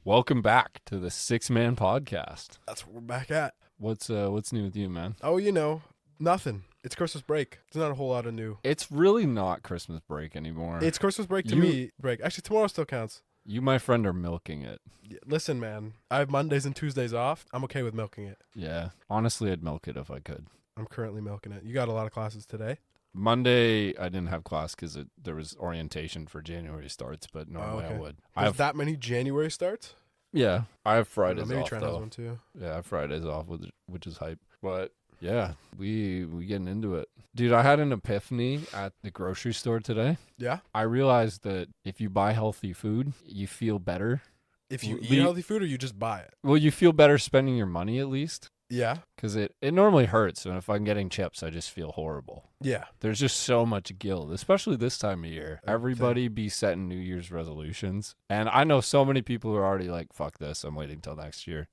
Welcome back to the Six Man Podcast. That's what we're back at. What's new with you, man? Oh, nothing. It's Christmas break. It's not a whole lot of new. It's really not Christmas break anymore. It's Christmas break to me. Break. Actually, tomorrow still counts. You, my friend, are milking it. Listen, man. I have Mondays and Tuesdays off. I'm okay with milking it. Yeah. Honestly, I'd milk it if I could. I'm currently milking it. You got a lot of classes today? Monday, I didn't have class because there was orientation for January starts, but normally I would. There's that many January starts? Yeah. I have Fridays maybe off, Trent has one too. Yeah, I have Fridays off, which is hype. But yeah, we getting into it. Dude, I had an epiphany at the grocery store today. Yeah? I realized that if you buy healthy food, you feel better. If you eat healthy food or you just buy it? Well, you feel better spending your money at least. Yeah? Because it normally hurts, and if I'm getting chips, I just feel horrible. Yeah. There's just so much guilt, especially this time of year. Everybody be setting New Year's resolutions. And I know so many people who are already like, fuck this, I'm waiting till next year.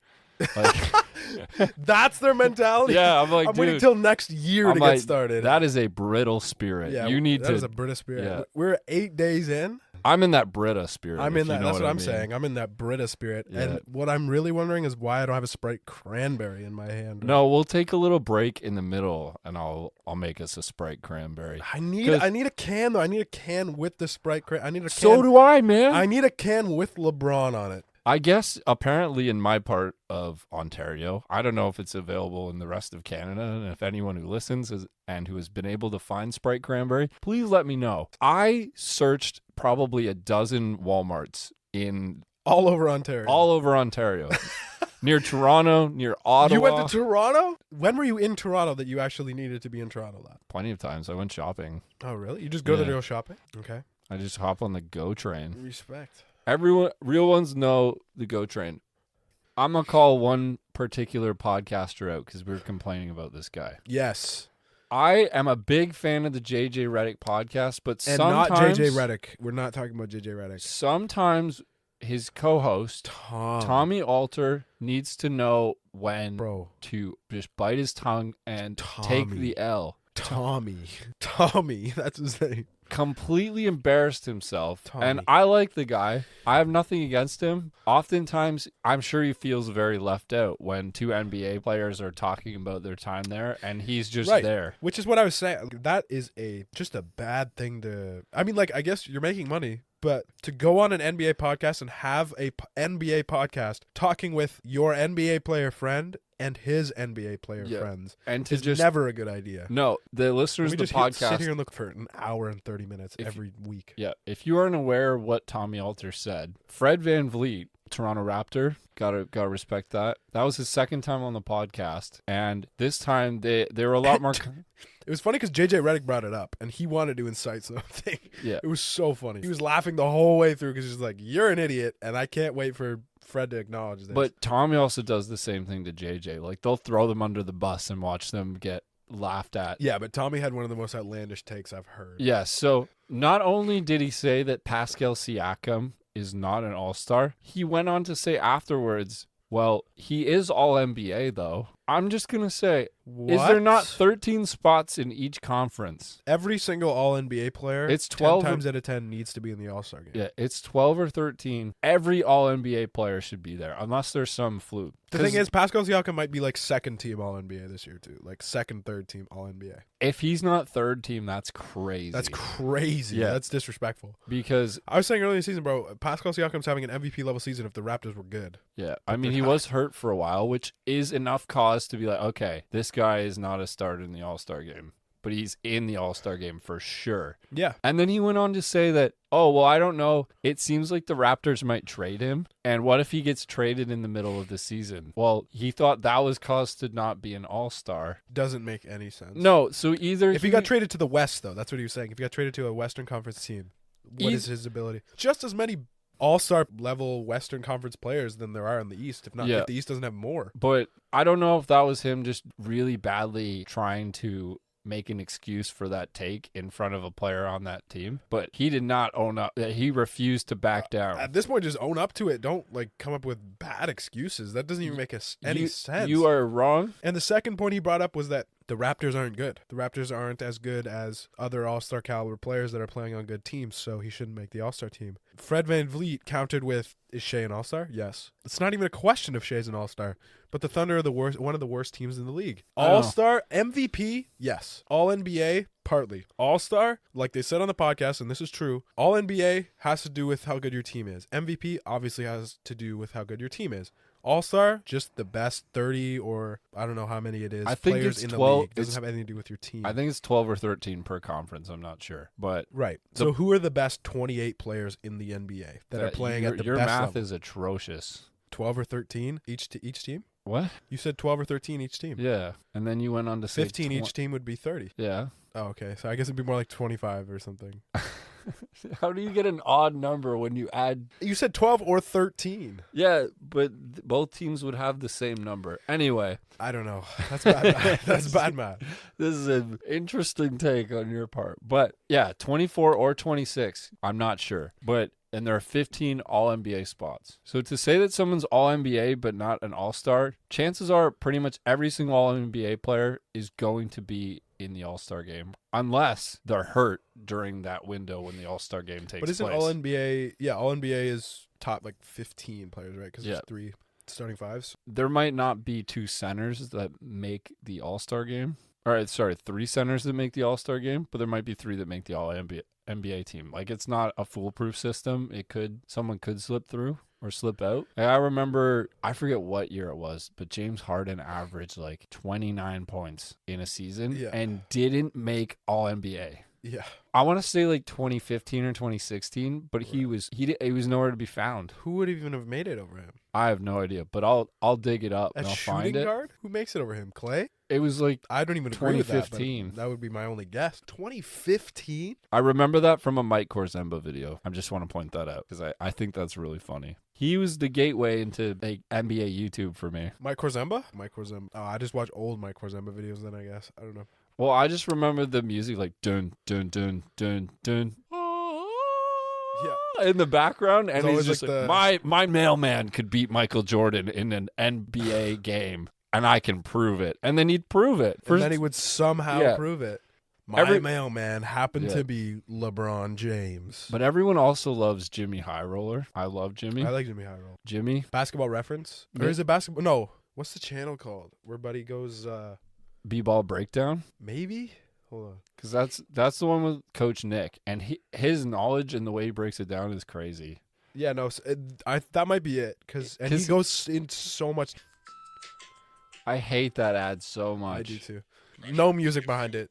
Like, that's their mentality? Yeah, I'm like, I'm waiting till next year to get started. That is a brittle spirit. Yeah, that is a Brita spirit. Yeah. We're 8 days in. I'm in that Brita spirit. I'm in that. That's what I'm saying. I'm in that Brita spirit. Yeah. And what I'm really wondering is why I don't have a Sprite Cranberry in my hand. No, we'll take a little break in the middle, and I'll make us a Sprite Cranberry. I need a can though. I need a can with the Sprite Cranberry. I need a can. So do I, man. I need a can with LeBron on it. I guess apparently in my part of Ontario, I don't know if it's available in the rest of Canada, and if anyone who listens and who has been able to find Sprite Cranberry, please let me know. I searched probably a dozen Walmarts all over Ontario. Near Toronto, near Ottawa. You went to Toronto? When were you in Toronto that you actually needed to be in Toronto? Plenty of times. I went shopping. Oh, really? You just go there to go shopping? Okay. I just hop on the GO train. Respect. Everyone, real ones know the GO train. I'm going to call one particular podcaster out because we were complaining about this guy. Yes. I am a big fan of the JJ Redick podcast, but sometimes... not JJ Redick. We're not talking about JJ Redick. Sometimes his co-host, Tommy Alter, needs to know when to just bite his tongue and take the L. Tommy. That's his name. Completely embarrassed himself. And I like the guy. I have nothing against him. Oftentimes, I'm sure he feels very left out when two NBA players are talking about their time there, and he's just there. Which is what I was saying. That is just a bad thing to... I mean, I guess you're making money, but to go on an NBA podcast and have a NBA podcast talking with your NBA player friend and his NBA player friends and to is never a good idea. No, the listeners of the podcast... sit here and look for an hour and 30 minutes every week. Yeah, if you aren't aware of what Tommy Alter said, Fred VanVleet, Toronto Raptor, gotta respect that. That was his second time on the podcast, and this time they were a lot more... It was funny because JJ Redick brought it up, and he wanted to incite something. Yeah. It was so funny. He was laughing the whole way through because he's like, you're an idiot, and I can't wait for Fred to acknowledge this. But Tommy also does the same thing to JJ. Like, they'll throw them under the bus and watch them get laughed at. Yeah, but Tommy had one of the most outlandish takes I've heard. Yeah, so not only did he say that Pascal Siakam is not an all-star, he went on to say afterwards, well, he is all-NBA, though. I'm just going to say, is there not 13 spots in each conference? Every single all-NBA player, it's 12 times out of 10 needs to be in the All-Star game. Yeah, it's 12 or 13. Every all-NBA player should be there, unless there's some fluke. The thing is, Pascal Siakam might be second team all-NBA this year, too. Second, third team all-NBA. If he's not third team, that's crazy. That's crazy. Yeah. That's disrespectful. Because I was saying earlier in the season, bro, Pascal Siakam's having an MVP-level season if the Raptors were good. Yeah, I mean, he was hurt for a while, which is enough cause to be like, okay, this guy is not a starter in the All-Star game, but he's in the All-Star game for sure. Yeah. And then he went on to say that, oh, well, I don't know. It seems like the Raptors might trade him. And what if he gets traded in the middle of the season? Well, he thought that was cause to not be an All-Star. Doesn't make any sense. No, so either... If he got traded to the West, though, that's what he was saying. If he got traded to a Western Conference team, what is his ability? Just as many all-star level Western Conference players than there are in the East, if the East doesn't have more. But I don't know if that was him just really badly trying to make an excuse for that take in front of a player on that team, but he did not own up. He refused to back down. At this point, just own up to it. Don't come up with bad excuses. That doesn't even make any sense. You are wrong. And the second point he brought up was that the Raptors aren't good. The Raptors aren't as good as other All-Star caliber players that are playing on good teams, so he shouldn't make the All-Star team. Fred VanVleet countered with, is Shea an All-Star? Yes. It's not even a question if Shea's an All-Star. But the Thunder are one of the worst teams in the league. All-Star, MVP, yes. All-NBA, partly. All-Star, like they said on the podcast, and this is true, All-NBA has to do with how good your team is. MVP obviously has to do with how good your team is. All-Star, just the best 30 or I don't know how many it is. I think players it's in 12, the league. It doesn't have anything to do with your team. I think it's 12 or 13 per conference. I'm not sure. But right. So who are the best 28 players in the NBA that are playing at the your best math level? is atrocious. 12 or 13 each team? What? You said 12 or 13 each team. Yeah. And then you went on to say 15 each team would be 30. Yeah. Oh, okay. So I guess it'd be more like 25 or something. How do you get an odd number when you add? You said 12 or 13. Yeah, but both teams would have the same number. Anyway. I don't know. That's bad math. That's bad math. This is an interesting take on your part. But yeah, 24 or 26. I'm not sure. And there are 15 All-NBA spots. So to say that someone's All-NBA but not an All-Star, chances are pretty much every single All-NBA player is going to be in the All-Star game, unless they're hurt during that window when the All-Star game takes place. But isn't All-NBA, All-NBA is top like 15 players, right? Because there's 3 starting fives. There might not be 2 centers that make the All-Star game. All right, sorry, 3 centers that make the All-Star game, but there might be 3 that make the All-NBA team. Like, it's not a foolproof system. Someone could slip through or slip out. Like, I remember, I forget what year it was, but James Harden averaged like 29 points in a season and didn't make All-NBA. Yeah. I want to say like 2015 or 2016, but he was nowhere to be found. Who would even have made it over him? I have no idea, but I'll dig it up and I'll find it. Shooting guard? Who makes it over him? Clay? It was like I don't even agree with that. 2015. That would be my only guess. 2015? I remember that from a Mike Korzemba video. I just want to point that out because I think that's really funny. He was the gateway into like NBA YouTube for me. Mike Korzemba? Oh, I just watch old Mike Korzemba videos then, I guess. I don't know. Well, I just remember the music like dun dun dun dun dun. In the background, and he's just like, my mailman could beat Michael Jordan in an NBA game, and I can prove it. And then he'd prove it. And then he would somehow prove it. My mailman happened to be LeBron James. But everyone also loves Jimmy High Roller. I love Jimmy. I like Jimmy High Roller. Jimmy? Basketball Reference? Or is it basketball? No. What's the channel called? Where Buddy goes... B-Ball Breakdown? Maybe? Hold on. Because that's the one with Coach Nick. And his knowledge and the way he breaks it down is crazy. Yeah, no. That might be it. And he goes in so much... I hate that ad so much. I do too. No music behind it.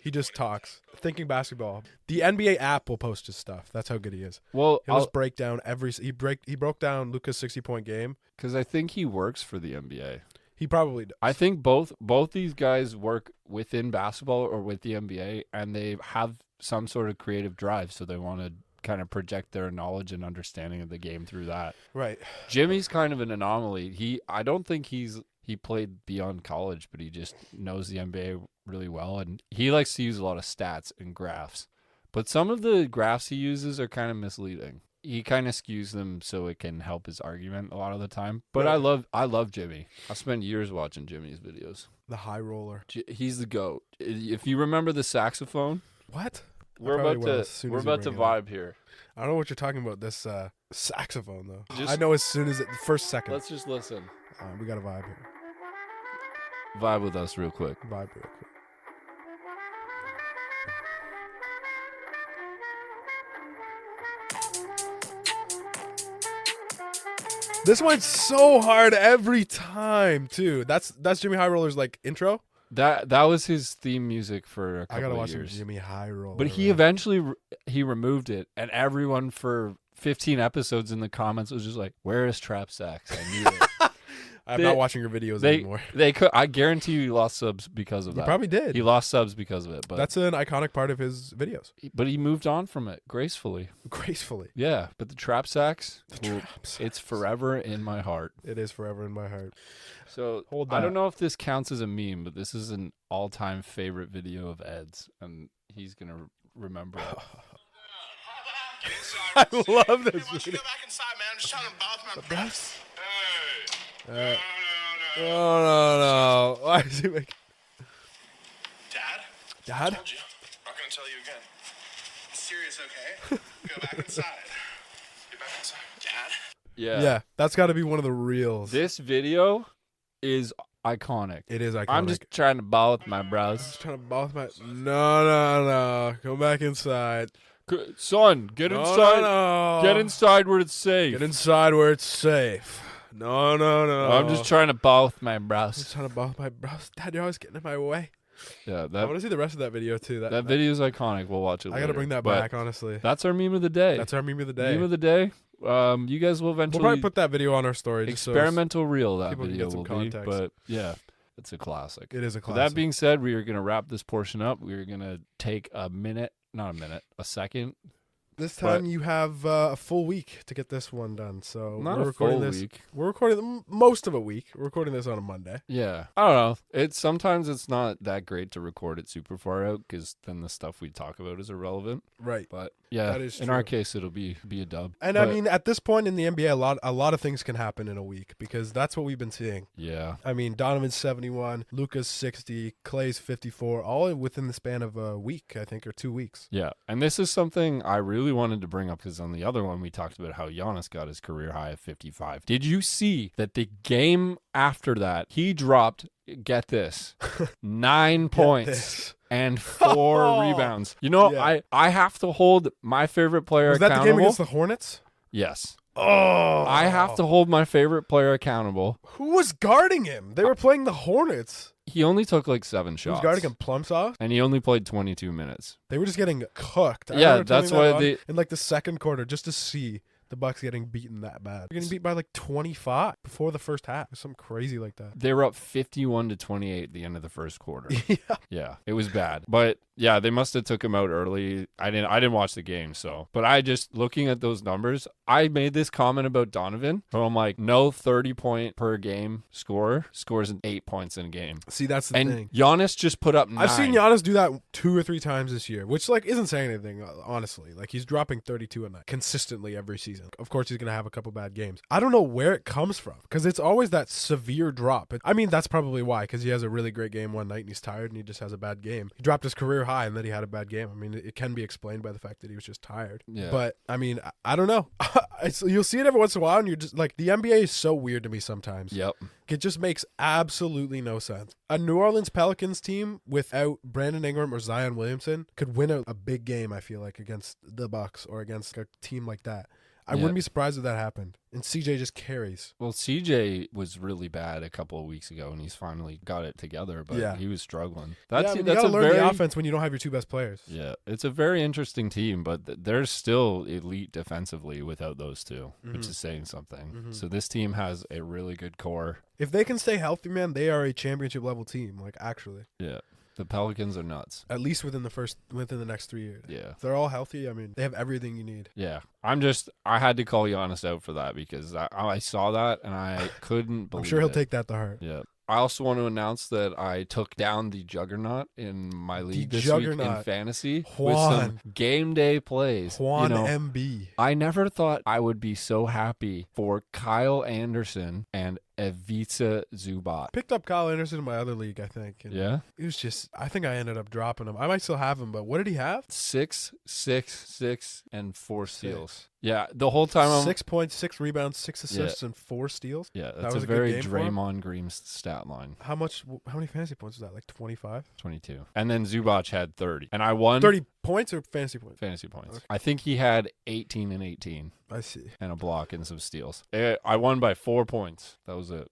He just talks. Thinking basketball. The NBA app will post his stuff. That's how good he is. Well, he'll just break down he broke down Luka's 60-point game. Because I think he works for the NBA. He probably does. I think both these guys work within basketball or with the NBA, and they have some sort of creative drive, so they want to kind of project their knowledge and understanding of the game through that. Right. Jimmy's kind of an anomaly. I don't think he played beyond college, but he just knows the NBA really well, and he likes to use a lot of stats and graphs. But some of the graphs he uses are kind of misleading. He kind of skews them so it can help his argument a lot of the time. But yeah. I love Jimmy. I spent years watching Jimmy's videos. The high roller. He's the GOAT. If you remember the saxophone. What? We're about to vibe here. I don't know what you're talking about, this saxophone, though. I know as soon as the first second. Let's just listen. We got a vibe here. Vibe with us real quick. Vibe real quick. This went so hard every time, too. That's Jimmy High Roller's like intro. That was his theme music for a couple of years. I gotta watch some Jimmy High Roller. But he eventually he removed it, and everyone for 15 episodes in the comments was just like, "Where is trap sax? I need it." I'm not watching your videos anymore. I guarantee you he lost subs because of that. He probably did. He lost subs because of it. But that's an iconic part of his videos. But he moved on from it gracefully. Gracefully. Yeah, but the trap sax, it's forever in my heart. It is forever in my heart. So I don't know if this counts as a meme, but this is an all-time favorite video of Ed's, and he's going to remember it. I love this video. Why don't you go back inside, man? I'm just trying to bath my breath. No. Why is he making... Dad? Told you. Not gonna tell you again. Serious, okay? Go back inside. Get back inside. Dad? Yeah, that's got to be one of the reels. This video is iconic. It is iconic. I'm just trying to ball with my bros. Just trying to boss my. No. Go back inside. Son, get No, inside. no. Get inside where it's safe. Get inside where it's safe. No. I'm just trying to ball with my bros. Just trying to boss my bros. Dad, you're always getting in my way. Yeah, I that want to see the rest of that video too. that video is iconic. We'll watch it later. I got to bring that But back, honestly. That's our meme of the day. That's our meme of the day. Meme of the day. You guys will eventually We'll probably put that video on our story. just so experimental reel that people can video get some will context. be. But yeah, it's a classic. It is a With classic. that being said, we are going to wrap this portion up. We are going to take a second. This time you have a full week to get this one done. So Not we're a recording full this. week. We're recording most of a week. We're recording this on a Monday. Yeah, I don't know. Sometimes it's not that great to record it super far out because then the stuff we talk about is irrelevant. Right. But yeah, That is in our true. case, it'll be a dub. And But, I mean, at this point in the NBA, a lot of things can happen in a week because that's what we've been seeing. yeah, I mean, Donovan's 71, Luka's 60, Clay's 54, all within the span of a week, I think, or 2 weeks. yeah. And this is something I really wanted to bring up because on the other one we talked about how Giannis got his career high of 55. Did you see that the game after that he dropped? Get this, 9 points. This. And 4 rebounds. You know, Yeah. I have to hold my favorite player Was that the accountable. game against the Hornets? Yes. Oh. I have to hold my favorite player accountable. Who was guarding him? They were playing the Hornets. He only took like 7 Who shots. was guarding him? Plum sauce? And he only played 22 minutes. They were just getting cooked. I Yeah, remember turning that's that why on they- in like the second quarter just to see the Bucks getting beaten that bad. They're getting beat by like 25 before the first half. Something crazy like that. They were up 51-28 at the end of the first quarter. Yeah. Yeah, it was bad. But yeah, they must have took him out early. I didn't watch the game, so. But I just looking at those numbers, I made this comment about Donovan. So I'm like, no 30-point per game scorer scores 8 points in a game. See, that's the And thing. Giannis just put up 9. I've seen Giannis do that 2 or 3 times this year, which like isn't saying anything, honestly. Like he's dropping 32 a night consistently every season. Of course, he's gonna have a couple bad games. I don't know where it comes from because it's always that severe drop. I mean, that's probably why, because he has a really great game one night and he's tired and he just has a bad game. He dropped his career high and then he had a bad game. I mean, it can be explained by the fact that he was just tired. Yeah. But I mean, I don't know. You'll see it every once in a while, and you're just like, the NBA is so weird to me sometimes. Yep. It just makes absolutely no sense. A New Orleans Pelicans team without Brandon Ingram or Zion Williamson could win a big game, I feel like, against the Bucks or against a team like that. I Yeah. wouldn't be surprised if that happened. And CJ just carries. Well, CJ was really bad a couple of weeks ago, and he's finally got it together, but Yeah. he was struggling. Yeah, That's I mean, you that's gotta a learn very the offense when you don't have your 2 best players. yeah. It's a very interesting team, but they're still elite defensively without those 2, which is saying something. So this team has a really good core. If they can stay healthy, man, they are a championship level team. Like actually, Yeah, the Pelicans are nuts. at least within the next 3 years. Yeah. If they're all healthy, I mean, they have everything you need. Yeah, I had to call Giannis out for that because I saw that and I couldn't believe I'm sure he'll it. take that to heart. Yeah. I also want to announce that I took down the Juggernaut in my league this week in Juggernaut. fantasy with Juan. some game day plays. Juan You know, MB. I never thought I would be so happy for Kyle Anderson and Ivica Zubac. Picked up Kyle Anderson in my other league, I think. And Yeah? it was just, I think I ended up dropping him. I might still have him, but what did he have? 6, 6, 6, and 4 steals. Yeah, the whole time I'm 6 points, 6 rebounds, 6 assists, and 4 steals. Yeah, That that's was a a good very game for him? Draymond Green stat line. How many fantasy points was that? Like 25? 22. And then Zubac had 30. And I won 30 points or fantasy points? fantasy points. Okay. I think he had 18 and 18 I see. and a block and some steals. I won by 4 points. That was it.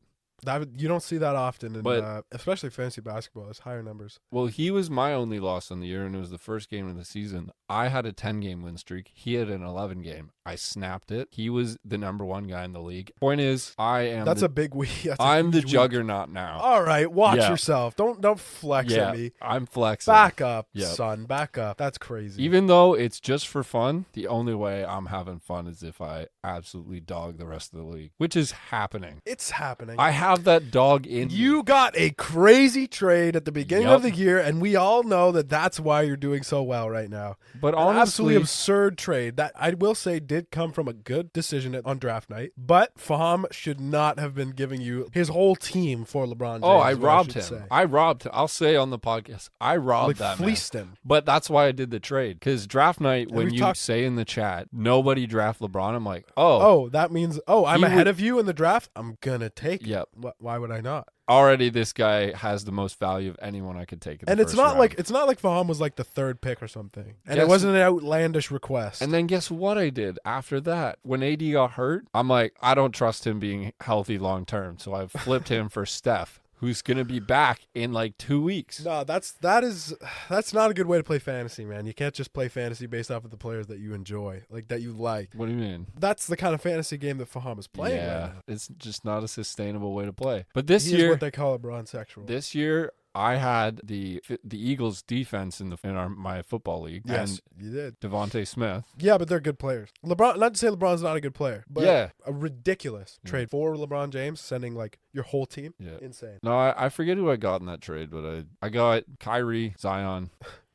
You don't see that often, But- especially fantasy basketball. It's higher numbers. Well, he was my only loss on the year, and it was the first game of the season. I had a 10-game win streak. He had an 11-game. I snapped it. He was the number 1 guy in the league. Point is, That's a big week. I'm the juggernaut now. All right, watch Yeah. yourself. Don't flex Yeah, at me. I'm flexing. Back up, Yep. son. Back up. That's crazy. Even though it's just for fun, the only way I'm having fun is if I absolutely dog the rest of the league, which is happening. it's happening. I have have that dog in me. You got a crazy trade at the beginning Yup. of the year, and we all know that that's why you're doing so well right now. But An honestly, absolutely absurd trade that I will say did come from a good decision on draft night. But Faham should not have been giving you his whole team for LeBron James. oh, I is what robbed should him. say. I robbed him. I'll say on the podcast, I robbed Like that man. fleeced him. But that's why I did the trade. Because draft night, when we've you talked- say in the chat, nobody draft LeBron, I'm like, oh, Oh, that means I'm He ahead would- of you in the draft. I'm gonna take it. Yep. Why would I not? already this guy has the most value of anyone I could take in the And it's first not round. like Faham was like the third pick or something, and it Guess- wasn't an outlandish request. And then guess what I did after that? When AD got hurt, I'm like, I don't trust him being healthy long term. So I flipped him for Steph, who's going to be back in like 2 weeks. No, that's not a good way to play fantasy, man. You can't just play fantasy based off of the players that you enjoy, like that you like. What do you mean? That's the kind of fantasy game that Faham is playing. Yeah, right now. it's just not a sustainable way to play. But this He is year, what they call a bronzexual. this year I had the Eagles defense in my football league. Yes, you did. And Devontae Smith. Yeah, but they're good players. LeBron, not to say LeBron's not a good player, but Yeah. a ridiculous trade for LeBron James, sending like your whole team. Yeah. Insane. No, I forget who I got in that trade, but I got Kyrie, Zion.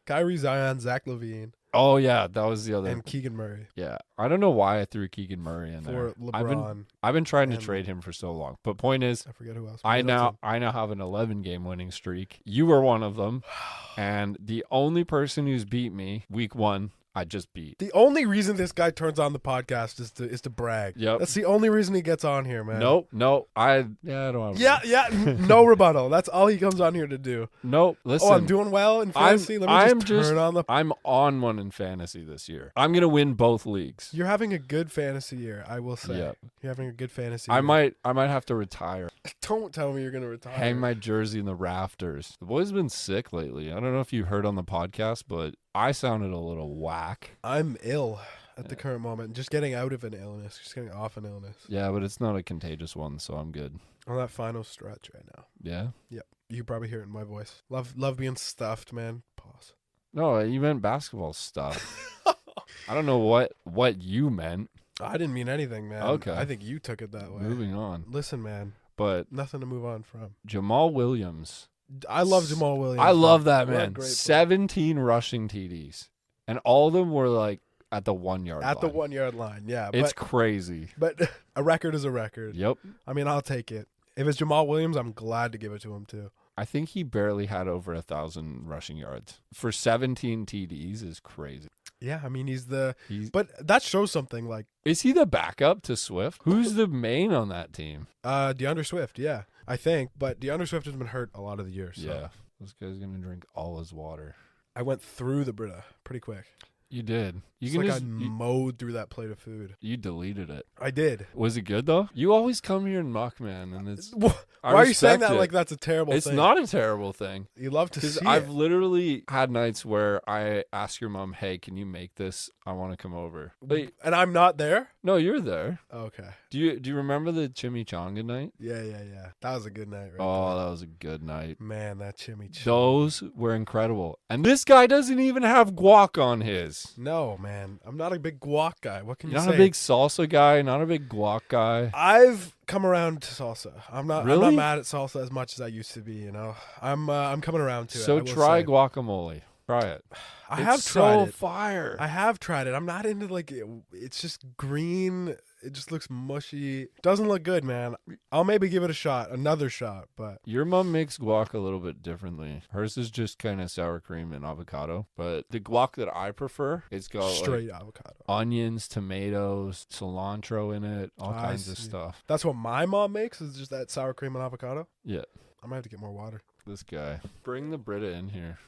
Kyrie, Zion, Zach LaVine, Oh yeah, that was the other. and Keegan Murray Yeah, I don't know why I threw Keegan Murray in for there. LeBron. I've been trying to and- trade him for so long. But point is, I forget who else. I Middleton. now have an 11 game winning streak. You were one of them, and the only person who's beat me week 1, I just beat. The only reason this guy turns on the podcast is to brag. Yep. That's the only reason he gets on here, man. Nope. I don't have. No rebuttal. That's all he comes on here to do. Nope. Listen. Oh, I'm doing well in fantasy. Let me just turn on the. I'm on one in fantasy this year. I'm gonna win both leagues. You're having a good fantasy year, I will say. Yep. You're having a good fantasy. I year. might have to retire. Don't tell me you're gonna retire. Hang my jersey in the rafters. The boy's been sick lately. I don't know if you heard on the podcast, but I sounded a little whack. I'm ill at the current moment. Just getting out of an illness. Just getting off an illness. Yeah, but it's not a contagious one, so I'm good. On that final stretch right now. Yeah? Yep. You can probably hear it in my voice. Love being stuffed, man. Pause. No, you meant basketball stuff. I don't know what you meant. I didn't mean anything, man. Okay. I think you took it that way. Moving on. Listen, man. But Nothing to move on from. Jamal Williams. I love Jamal Williams. I love that, What a man. great player. 17 rushing TDs. And all of them were like at the 1 yard line. At the 1 yard line, yeah. It's crazy. But a record is a record. Yep. I mean, I'll take it. If it's Jamal Williams, I'm glad to give it to him too. I think he barely had over 1,000 rushing yards. For 17 TDs is crazy. Yeah, I mean He's but that shows something. Like Is he the backup to Swift? Who's the main on that team? DeAndre Swift, yeah, I think. But DeAndre Swift has been hurt a lot of the year. So Yeah. This guy's going to drink all his water. I went through the Brita pretty quick. You did. It's like I mowed through that plate of food. you deleted it. I did. Was it good though? You always come here and mock, man, and it's. Why I are you saying respect that it. like that's a terrible It's thing? not a terrible thing. You love to Because see I've it. literally had nights where I ask your mom, "Hey, can you make this? I want to come over." Wait, And I'm not there? no, you're there. Okay. Do you remember the chimichanga night? Yeah. That was a good night, right? Oh, that was a good night. Man, that chimichanga. Those were incredible. And this guy doesn't even have guac on his. No, man. I'm not a big guac guy. What can you Not say? a big salsa guy, not a big guac guy. I've come around to salsa. I'm not Really? mad at salsa as much as I used to be, you know. I'm coming around to it. I So will try say. guacamole. Try it. I It's have so tried it. fire. I have tried it. I'm not into like it's just green. It just looks mushy. Doesn't look good, man. I'll maybe give it a shot, another shot, but Your mom makes guac a little bit differently. Hers is just kind of sour cream and avocado. But the guac that I prefer, it's got like straight avocado. onions, tomatoes, cilantro in it, all I kinds of see. stuff. That's what my mom makes is just that sour cream and avocado. Yeah, I might have to get more water. this guy. Bring the Brita in here.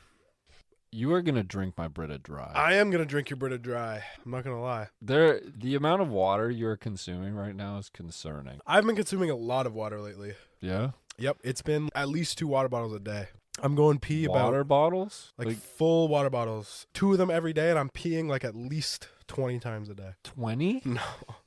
You are going to drink my Brita dry. I am gonna drink your Brita dry. I'm not gonna lie. The amount of water you're consuming right now is concerning. I've been consuming a lot of water lately. Yeah? Yep, it's been at least 2 water bottles a day. I'm going pee Water about bottles? like full water bottles, 2 of them every day, and I'm peeing like at least 20 times a day. 20? No,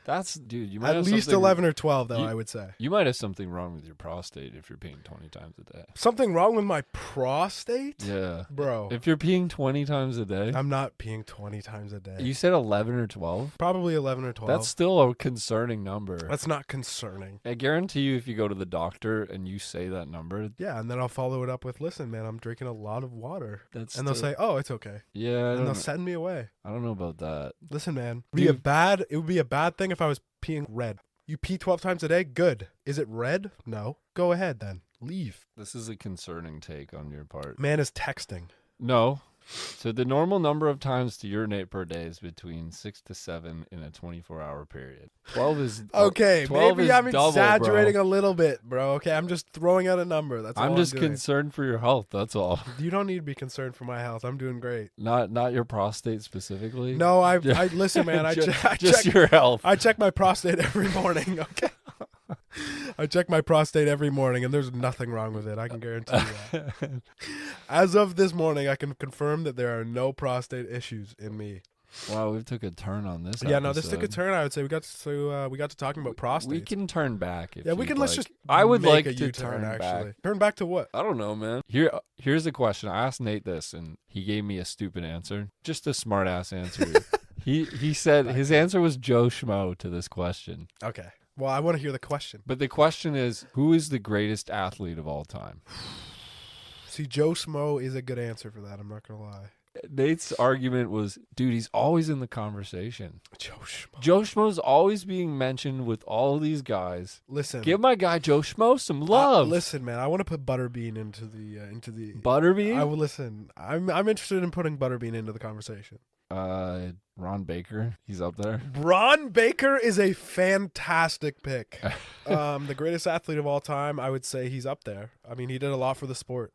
That's, dude, you might At have least something- 11 or 12, though, you- I would say. You might have something wrong with your prostate if you're peeing 20 times a day. Something wrong with my prostate? Yeah. Bro, If you're peeing 20 times a day, I'm not peeing 20 times a day. you said 11 or 12? Probably 11 or 12. That's still a concerning number. That's not concerning. I guarantee you if you go to the doctor and you say that number, Yeah, and then I'll follow it up with, listen, man, I'm drinking a lot of water. that's And they'll still- say, oh, it's okay. yeah, And they'll send me away. I don't know about that. Listen, man, Dude. it would be a bad thing if I was peeing red. You pee 12 times a day? Good. Is it red? No. Go ahead then. Leave. This is a concerning take on your part. Man is texting. No. So the normal number of times to urinate per day is between 6 to 7 in a 24-hour period. 12 is Okay, 12 maybe is I'm double, exaggerating bro. a little bit, bro. Okay, I'm just throwing out a number. That's all I'm just doing. concerned for your health. That's all. You don't need to be concerned for my health. I'm doing great. Not your prostate specifically. No, I listen, man. I just check your health. I check my prostate every morning. Okay. I check my prostate every morning, and there's nothing wrong with it. I can guarantee you that. As of this morning, I can confirm that there are no prostate issues in me. Wow, we took a turn on this. Yeah, no, this took a episode. turn. I would say we got to talking about prostate. We can turn back. If Yeah, we you'd can. Let's like. just. I would make like a to U-turn, turn actually. back. Turn back to what? I don't know, man. Here's the question. I asked Nate this, and he gave me a stupid answer. Just a smart ass answer. He said his answer was Joe Schmo to this question. Okay. Well, I want to hear the question. But the question is, who is the greatest athlete of all time? See, Joe Smo is a good answer for that. I'm not gonna lie. Nate's argument was, dude, he's always in the conversation. Joe Schmo. Joe Schmo's always being mentioned with all these guys. Listen. Give my guy Joe Schmo some love. Listen, man. I want to put Butterbean into the. Butterbean? I will listen. I'm interested in putting Butterbean into the conversation. Ron Baker, he's up there. Ron Baker is a fantastic pick. The greatest athlete of all time. I would say he's up there. I mean, he did a lot for the sport.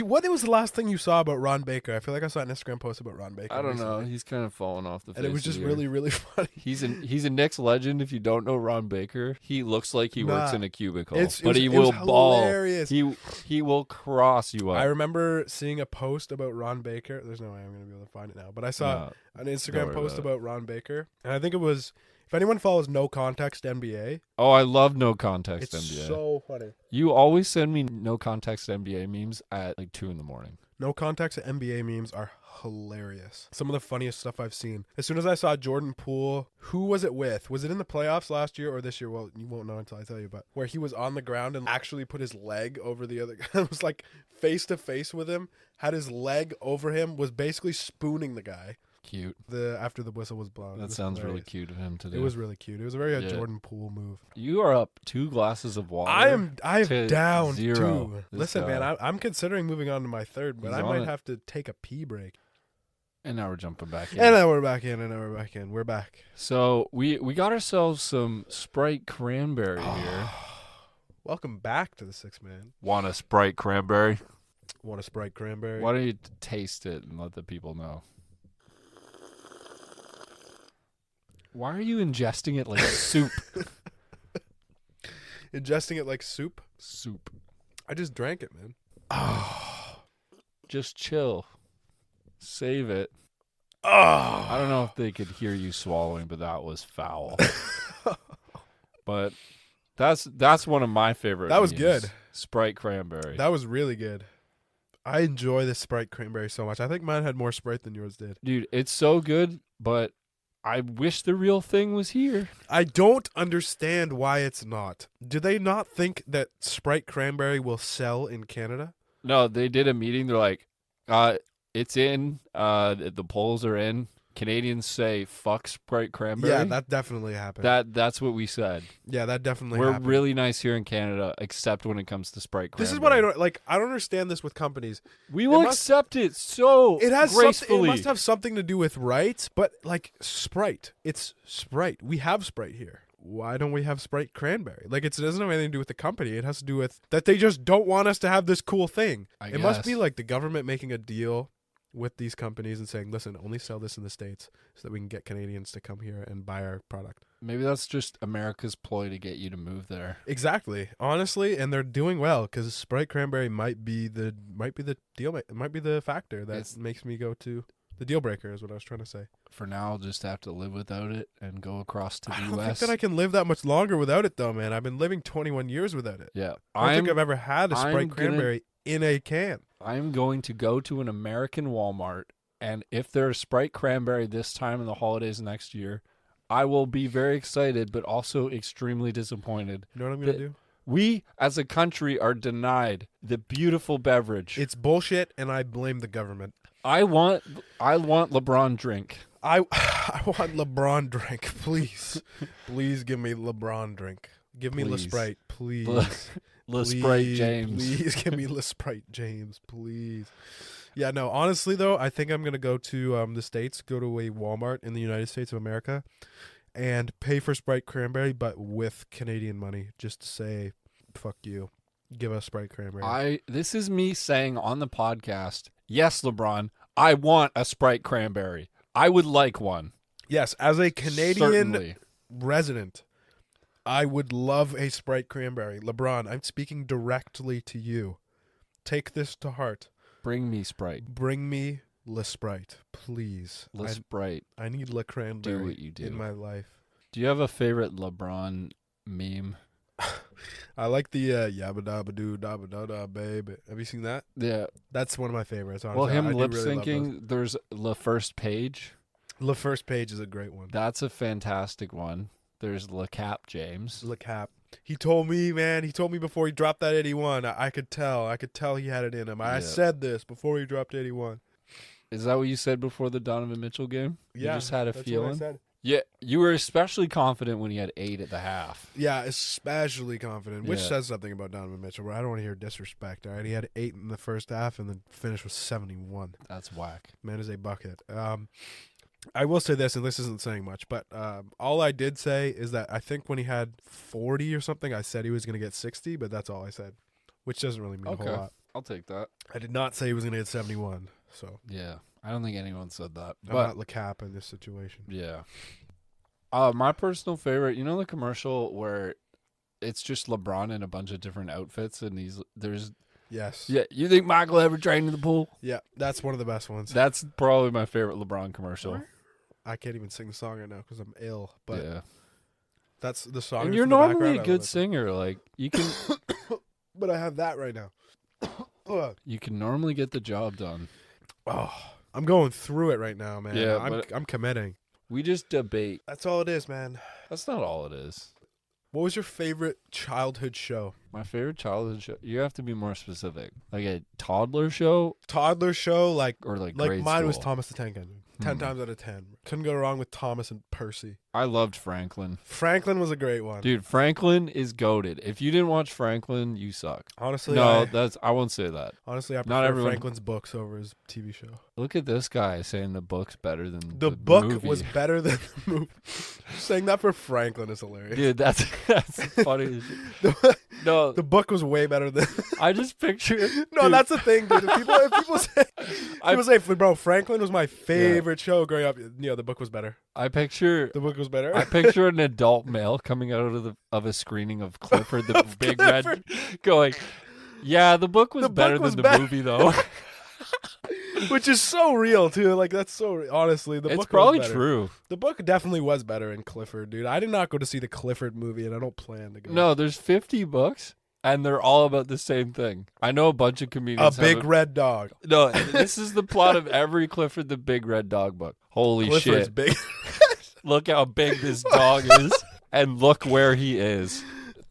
What was the last thing you saw about Ron Baker? I feel like I saw an Instagram post about Ron Baker. I don't know. recently. He's kind of fallen off the face. And it was of just the really, earth. really funny. He's a Knicks legend. If you don't know Ron Baker, he looks like he works Nah. in a cubicle, It but was he will ball. hilarious. He will cross you up. I remember seeing a post about Ron Baker. There's no way I'm going to be able to find it now. But I saw No, an don't Instagram worry post about about Ron Baker. And I think it was, if anyone follows No Context NBA, Oh, I love no context it's NBA. so funny. You always send me no context NBA memes at like 2 a.m. No Context NBA memes are hilarious. Some of the funniest stuff I've seen. As soon as I saw Jordan Poole, who was it with? Was it in the playoffs last year or this year? Well, you won't know until I tell you, but where he was on the ground and actually put his leg over the other guy. It was like face to face with him, had his leg over him, was basically spooning the guy. Cute. After the whistle was blown. It That was sounds really hilarious. cute of him to do. It was really cute. It was a very Yeah. Jordan Poole move. You are up 2 glasses of water. I am to down 0. too. This Listen, guy. man, I'm considering moving on to my third, but He's I on might it. have to take a pee break. And now we're jumping back in. And now we're back in. We're back. So we got ourselves some Sprite Cranberry here. Welcome back to the Six Man. Want a Sprite Cranberry? Want a Sprite Cranberry? Why don't you taste it and let the people know? Why are you ingesting it like soup? Ingesting it like soup? Soup. I just drank it, man. Just chill. Save it. Oh, I don't know if they could hear you swallowing, but that was foul. But that's one of my favorite. That was memes. good. Sprite Cranberry. that was really good. I enjoy this Sprite Cranberry so much. I think mine had more Sprite than yours did. Dude, it's so good, but I wish the real thing was here. I don't understand why it's not. Do they not think that Sprite Cranberry will sell in Canada? No, they did a meeting. They're like, it's in. The polls are in. Canadians say fuck Sprite Cranberry. Yeah, that definitely happened. That's what we said. Yeah, that definitely We're happened. really nice here in Canada, except when it comes to Sprite Cranberry. This is what I don't like. I don't understand this with companies. We will must- accept it so It has gracefully. it must have something to do with rights, but like Sprite, it's Sprite. We have Sprite here. Why don't we have Sprite Cranberry? Like it doesn't have anything to do with the company. It has to do with that they just don't want us to have this cool thing. I It must guess. be like the government making a deal with these companies and saying, listen, only sell this in the States so that we can get Canadians to come here and buy our product. Maybe that's just America's ploy to get you to move there. Exactly. Honestly, and they're doing well because Sprite Cranberry might be the deal. It might be the factor that It's- makes me go to The deal breaker is what I was trying to say. For now, I'll just have to live without it and go across to the I don't think U.S. that I can live that much longer without it, though, man. I've been living 21 years without it. Yeah. I don't think I've ever had a I'm Sprite gonna- Cranberry in a can. I'm going to go to an American Walmart, and if there's Sprite Cranberry this time in the holidays next year, I will be very excited, but also extremely disappointed. You know what I'm going to do? We, as a country, are denied the beautiful beverage. It's bullshit, and I blame the government. I want LeBron drink. I want LeBron drink, please. Please give me LeBron drink. Give me Please. LeSprite, please. LeSprite Please, James. Please give me LeSprite James, please. Yeah, no, honestly, though, I think I'm going to go to the States, go to a Walmart in the United States of America, and pay for Sprite Cranberry, but with Canadian money, just to say, fuck you. Give us Sprite Cranberry. This is me saying on the podcast, yes, LeBron, I want a Sprite Cranberry. I would like one. Yes, as a Canadian Certainly. resident, I would love a Sprite Cranberry. LeBron, I'm speaking directly to you. Take this to heart. Bring me Sprite. Bring me LeSprite, please. LeSprite. I need Le Cranberry Do what you do. in my life. Do you have a favorite LeBron meme? I like the yabba dabba doo dabba da da babe. Have you seen that? Yeah. That's one of my favorites. Honestly. Well, him I do lip really love syncing, there's the first page. those. Le First Page is a great one. That's a fantastic one. There's Le Cap James. Le Cap. He told me, man. He told me before he dropped that 81. I could tell. I could tell he had it in him. I Yeah. said this before he dropped 81. Is that what you said before the Donovan Mitchell game? Yeah, You just had a that's what I feeling? said. Yeah, you were especially confident when he had 8 at the half. Yeah, especially confident, which Yeah. says something about Donovan Mitchell. But I don't want to hear disrespect. All right, he had 8 in the first half, and the finish was 71. That's whack. Man is a bucket. I will say this, and this isn't saying much, but all I did say is that I think when he had 40 or something, I said he was going to get 60, but that's all I said, which doesn't really mean a Okay. whole lot. I'll take that. I did not say he was going to get 71, so Yeah. I don't think anyone said that. I'm But not Le Cap in this situation. yeah. My personal favorite, you know the commercial where it's just LeBron in a bunch of different outfits and there's Yes. yeah, you think Michael ever trained in the pool? Yeah, that's one of the best ones. That's probably my favorite LeBron commercial. I can't even sing the song right now because I'm ill, but yeah. that's the song. And that's you're in the normally background. a I good love it. singer. Like you can But I have that right now. Ugh. you can normally get the job done. Oh, I'm going through it right now, man. Yeah, I'm committing. We just debate. That's all it is, man. That's not all it is. What was your favorite childhood show? My favorite childhood show. You have to be more specific. Like a toddler show Toddler show, like or like mine grade was school? Thomas the Tank Engine. 10 times out of 10. Couldn't go wrong with Thomas and Percy. I loved Franklin. Franklin was a great one. Dude, Franklin is goated. If you didn't watch Franklin, you suck. Honestly, No, I won't say that. I not prefer everyone- Franklin's books over his TV show. Look at this guy saying the book's better than The book movie. was better than the movie. Saying that for Franklin is hilarious. Dude, that's funny. as shit. The, No, the book was way better than. I just picture. No, dude, that's the thing, dude. If people say, bro, Franklin was my favorite show growing up. Yeah, the book was better. I picture. The book was better. I picture an adult male coming out of a screening of Clifford the Big Red, going, "Yeah, the book was The book better was than better." the movie, though." Which is so real too. Like that's so honestly, the It's book probably was better. true. The book definitely was better in Clifford, dude. I did not go to see the Clifford movie, and I don't plan to go. No, there's 50 books, and they're all about the same thing. I know a bunch of a comedians. big red dog. No, this is the plot of every Clifford the Big Red Dog book. Holy Clifford's shit! big. Look how big this dog is, and look where he is.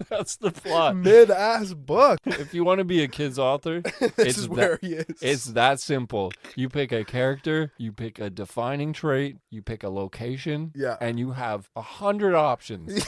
That's the plot. Mid-ass book. If you want to be a kid's author, This it's is that, where he is. it's that simple. You pick a character, you pick a defining trait, you pick a location, Yeah. and you have 100 options.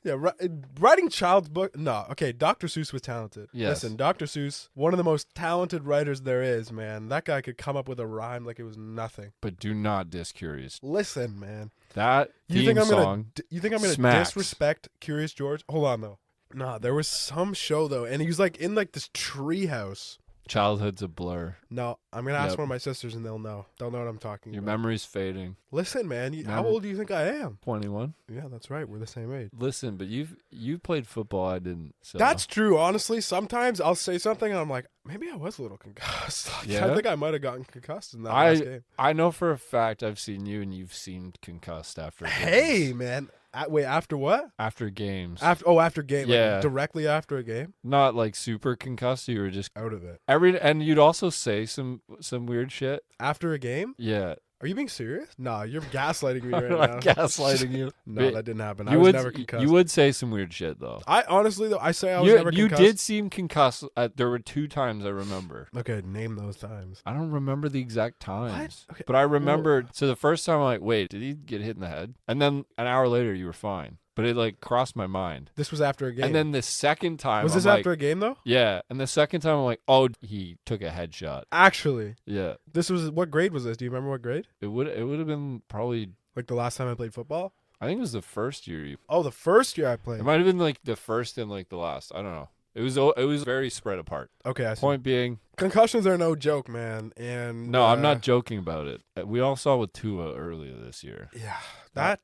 Yeah, writing child's book. No, okay. Dr. Seuss was talented. Yes. Listen, Dr. Seuss, one of the most talented writers there is, man. That guy could come up with a rhyme like it was nothing. But do not diss Curious. Listen, man. That You theme think I'm song. you think I'm gonna smacks. disrespect Curious George? Hold on though. Nah, there was some show though, and he was like in like this tree house. Childhood's a blur. No, I'm gonna ask Yep. one of my sisters, and they'll know. They'll know what I'm talking Your about. memory's fading. Listen, man. How Remember- old do you think I am? 21. Yeah, that's right. We're the same age. Listen, but you've played football. I didn't. So. That's true. Honestly, sometimes I'll say something and I'm like, Maybe I was a little concussed. Yeah? I think I might have gotten concussed in that last game. I know for a fact I've seen you and you've seemed concussed after games. Hey, man. Wait, after what? After games. After game. Yeah. Like directly after a game? Not like super concussed, you were just Out of it. and you'd also say some weird shit. After a game? Yeah. Are you being serious? No, you're gaslighting me right I'm now. not gaslighting you. No, But that didn't happen. you I was would never concussed. you would say some weird shit though. I honestly, though, I say I was never You concussed. did seem concussed. There were 2 times I remember. Okay, name those times. I don't remember the exact times. Okay. But I remembered. So the first time I'm like, wait, did he get hit in the head? And then an hour later, you were fine. But it like crossed my mind. This was after a game. And then the second time, was this I'm after like, a game, though? yeah. And the second time, I'm like, oh, he took a headshot. Actually, Yeah. this was, what grade was this? Do you remember what grade? It would have been probably, Like the last time I played football? I think it was the first year. Oh, the first year I played. It might have been like the first and like the last. I don't know. It was very spread apart. Okay, I see. Point being, Concussions are no joke, man. And no, I'm not joking about it. We all saw with Tua earlier this year. Yeah, that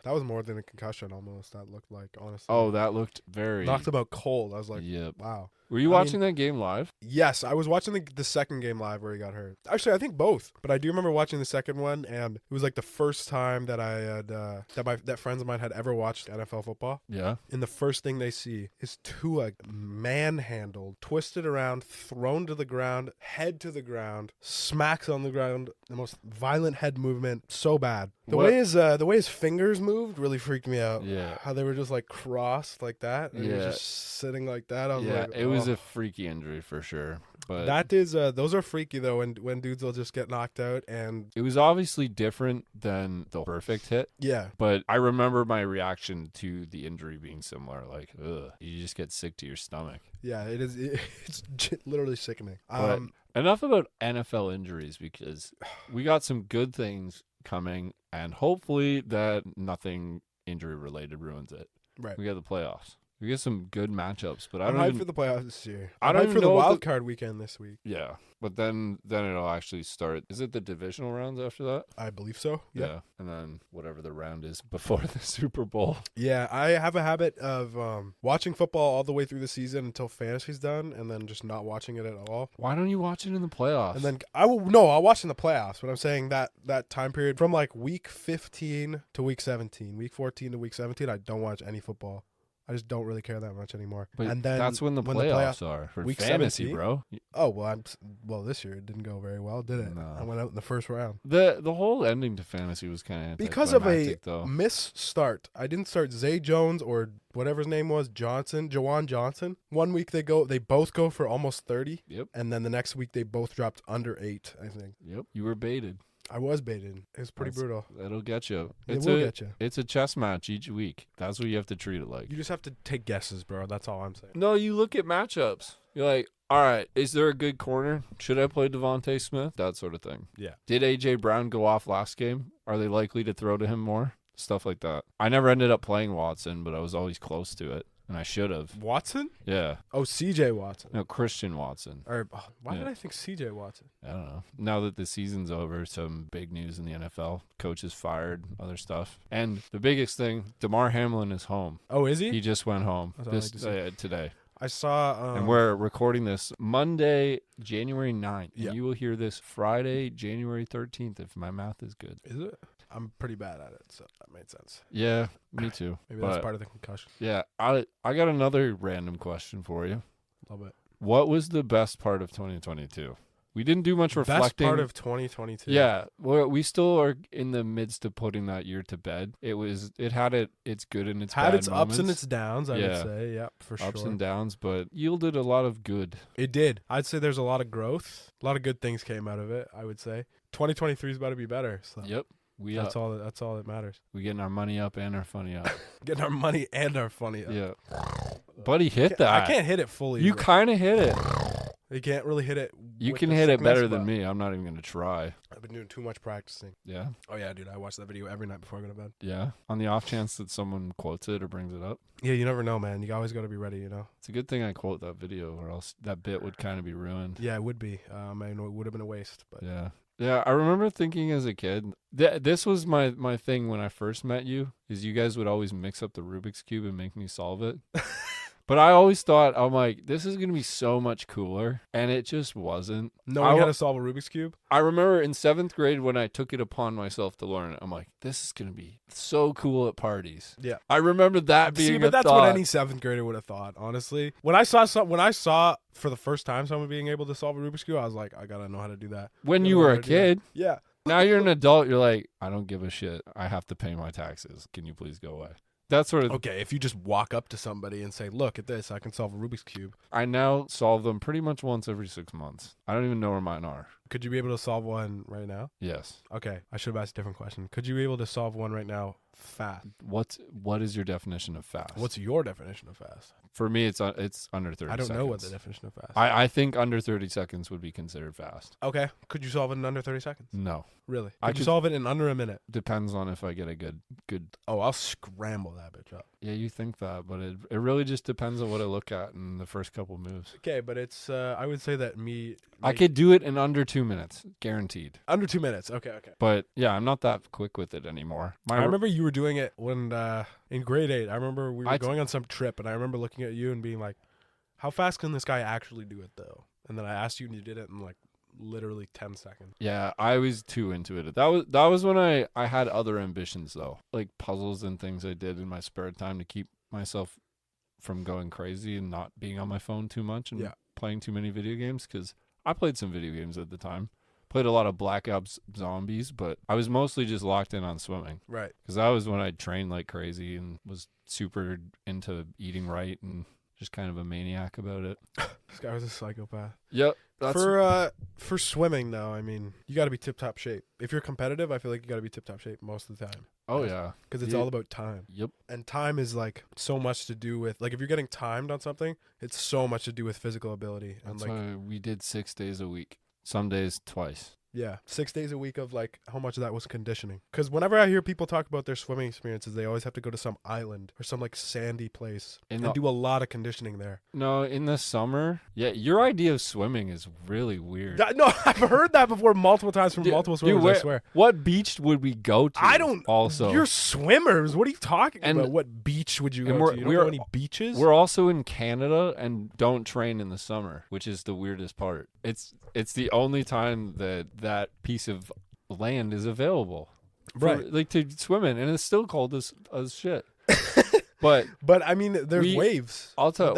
was more than a concussion almost. That looked like, honestly. Oh, that looked very Knocked him out cold. I was like, Yep. wow. Were you watching that game live? Yes, I was watching the second game live where he got hurt. Actually, I think both. But I do remember watching the second one, and it was like the first time that I had that friends of mine had ever watched NFL football. Yeah. And the first thing they see is Tua manhandled, twisted around, thrown to the ground, head to the ground, smacks on the ground, the most violent head movement, so bad. The way his fingers moved really freaked me out. Yeah. How they were just like crossed like that, and he was Yeah. just sitting like that. I was Yeah, like, it was oh. a freaky injury for sure. But That is, those are freaky though. When dudes will just get knocked out, and it was obviously different than the perfect hit. yeah, But I remember my reaction to the injury being similar. Like, ugh, you just get sick to your stomach. yeah, it is. It's literally sickening. But enough about NFL injuries, because we got some good things coming, and hopefully that nothing injury related ruins it. right. We got the playoffs. We get some good matchups, but I'm I hyped don't for the playoffs this year. I I'm don't hyped even for the know what wild the- card weekend this week. yeah. But then it'll actually start. Is it the divisional rounds after that? I believe so. Yeah. And then whatever the round is before the Super Bowl. Yeah, I have a habit of watching football all the way through the season until fantasy's done, and then just not watching it at all. Why don't you watch it in the playoffs? And then I'll watch in the playoffs. But I'm saying that time period from like week 15 to week 17, week 14 to week 17, I don't watch any football. I just don't really care that much anymore. But and then that's when the playoffs are for week fantasy, 17? bro. Oh well, this year it didn't go very well, did it? No. I went out in the first round The whole ending to fantasy was kind of because of a though. misstart. I didn't start Zay Jones or whatever his name was, Jawan Johnson. One week they both go for almost 30. Yep. And then the next week they both dropped under 8. I think Yep. You were baited. I was baited. It was pretty brutal. That'll get you. It will get you. It's a chess match each week. That's what you have to treat it like. You just have to take guesses, bro. That's all I'm saying. No, you look at matchups. You're like, all right, is there a good corner? Should I play Devontae Smith? That sort of thing. Yeah. Did A.J. Brown go off last game? Are they likely to throw to him more? Stuff like that. I never ended up playing Watson, but I was always close to it, and I should have. Watson? Yeah. Oh, CJ Watson. No, Christian Watson. Or why Yeah. did I think CJ Watson? I don't know. Now that the season's over, some big news in the NFL. Coaches fired, other stuff. And the biggest thing, DeMar Hamlin is home. Oh, is he? He just went home That's all I like to see. today. I saw. And we're recording this Monday, January 9th. Yeah. And you will hear this Friday, January 13th, if my math is good. Is it? I'm pretty bad at it, so that made sense. Yeah, me too. Maybe But, that's part of the concussion. yeah, I got another random question for you. A little bit. What was the best part of 2022? We didn't do much reflecting. Best part of 2022. Yeah, we still are in the midst of putting that year to bed. It had its good and its Had bad its ups and moments. its downs, I would Yeah. say. Yep, for sure. Ups and downs, but yielded a lot of good. It did. I'd say there's a lot of growth. A lot of good things came out of it, I would say. 2023 is about to be better. So Yep, we that's all that matters. We getting our money up and our funny up. Getting our money and our funny up. Yeah, buddy, hit that. I can't hit it fully. You bro. kind of hit it. You can't really hit it. You with can the hit it sickness, better than but me. I'm not even gonna try. I've been doing too much practicing. Yeah, Oh yeah, dude, I watch that video every night before I go to bed. yeah. On the off chance that someone quotes it or brings it up, Yeah, you never know, man. You always got to be ready, you know. it's a good thing I quote that video, or else that bit would kind of be ruined. Yeah, it would be. I know it would have been a waste, but Yeah. Yeah, I remember thinking as a kid, this was my thing when I first met you, is you guys would always mix up the Rubik's Cube and make me solve it. But I always thought, I'm like, this is going to be so much cooler. And it just wasn't. Knowing how to solve a Rubik's Cube? I remember in 7th grade when I took it upon myself to learn it, I'm like, this is going to be so cool at parties. Yeah. I remember that being but that's thought. what any 7th grader would have thought, honestly. When I saw for the first time someone being able to solve a Rubik's Cube, I was like, I got to know how to do that. When you were a kid. Yeah. Now you're an adult, you're like, I don't give a shit. I have to pay my taxes. Can you please go away? That's sort of Okay, if you just walk up to somebody and say, look at this, I can solve a Rubik's Cube. I now solve them pretty much once every 6 months. I don't even know where mine are. Could you be able to solve one right now? Yes. Okay, I should have asked a different question. Could you be able to solve one right now fast? What is your definition of fast? What's your definition of fast? For me, it's under 30 seconds. I don't know what the definition of fast is. I think under 30 seconds would be considered fast. Okay, could you solve it in under 30 seconds? No. Really? I Could you could- solve it in under a minute? Depends on if I get a good. Oh, I'll scramble that bitch up. Yeah, you think that, but it really just depends on what I look at in the first couple moves. Okay, but it's, I would say that I could do it in under 2 minutes, guaranteed. Under 2 minutes. Okay. But yeah, I'm not that quick with it anymore. I remember you were doing it when in grade 8. I remember we were going on some trip, and I remember looking at you and being like, how fast can this guy actually do it, though? And then I asked you, and you did it in like literally 10 seconds. Yeah, I was too into it. That was when I had other ambitions, though, like puzzles and things I did in my spare time to keep myself from going crazy and not being on my phone too much and playing too many video games, because I played some video games at the time. Played a lot of Black Ops Zombies, but I was mostly just locked in on swimming. Right. Because that was when I trained like crazy and was super into eating right and just kind of a maniac about it. This guy was a psychopath. Yep. For swimming, though, I mean, you got to be tip-top shape. If you're competitive, I feel like you got to be tip-top shape most of the time. Oh, yeah. Because it's all about time. Yep. And time is like so much to do with, like, if you're getting timed on something, it's so much to do with physical ability. And That's why we did 6 days a week. Some days twice. Yeah, 6 days a week of like how much of that was conditioning. Because whenever I hear people talk about their swimming experiences, they always have to go to some island or some like sandy place and do a lot of conditioning there. No, in the summer, yeah, your idea of swimming is really weird. No, I've heard that before multiple times from multiple swimmers, I swear. What beach would we go to? I don't. Also, you're swimmers. What are you talking about? What beach would you go to? You don't know any beaches? We're also in Canada and don't train in the summer, which is the weirdest part. It's the only time that piece of land is available, right? Like to swim in, and it's still cold as shit. But I mean, there's waves. I'll tell.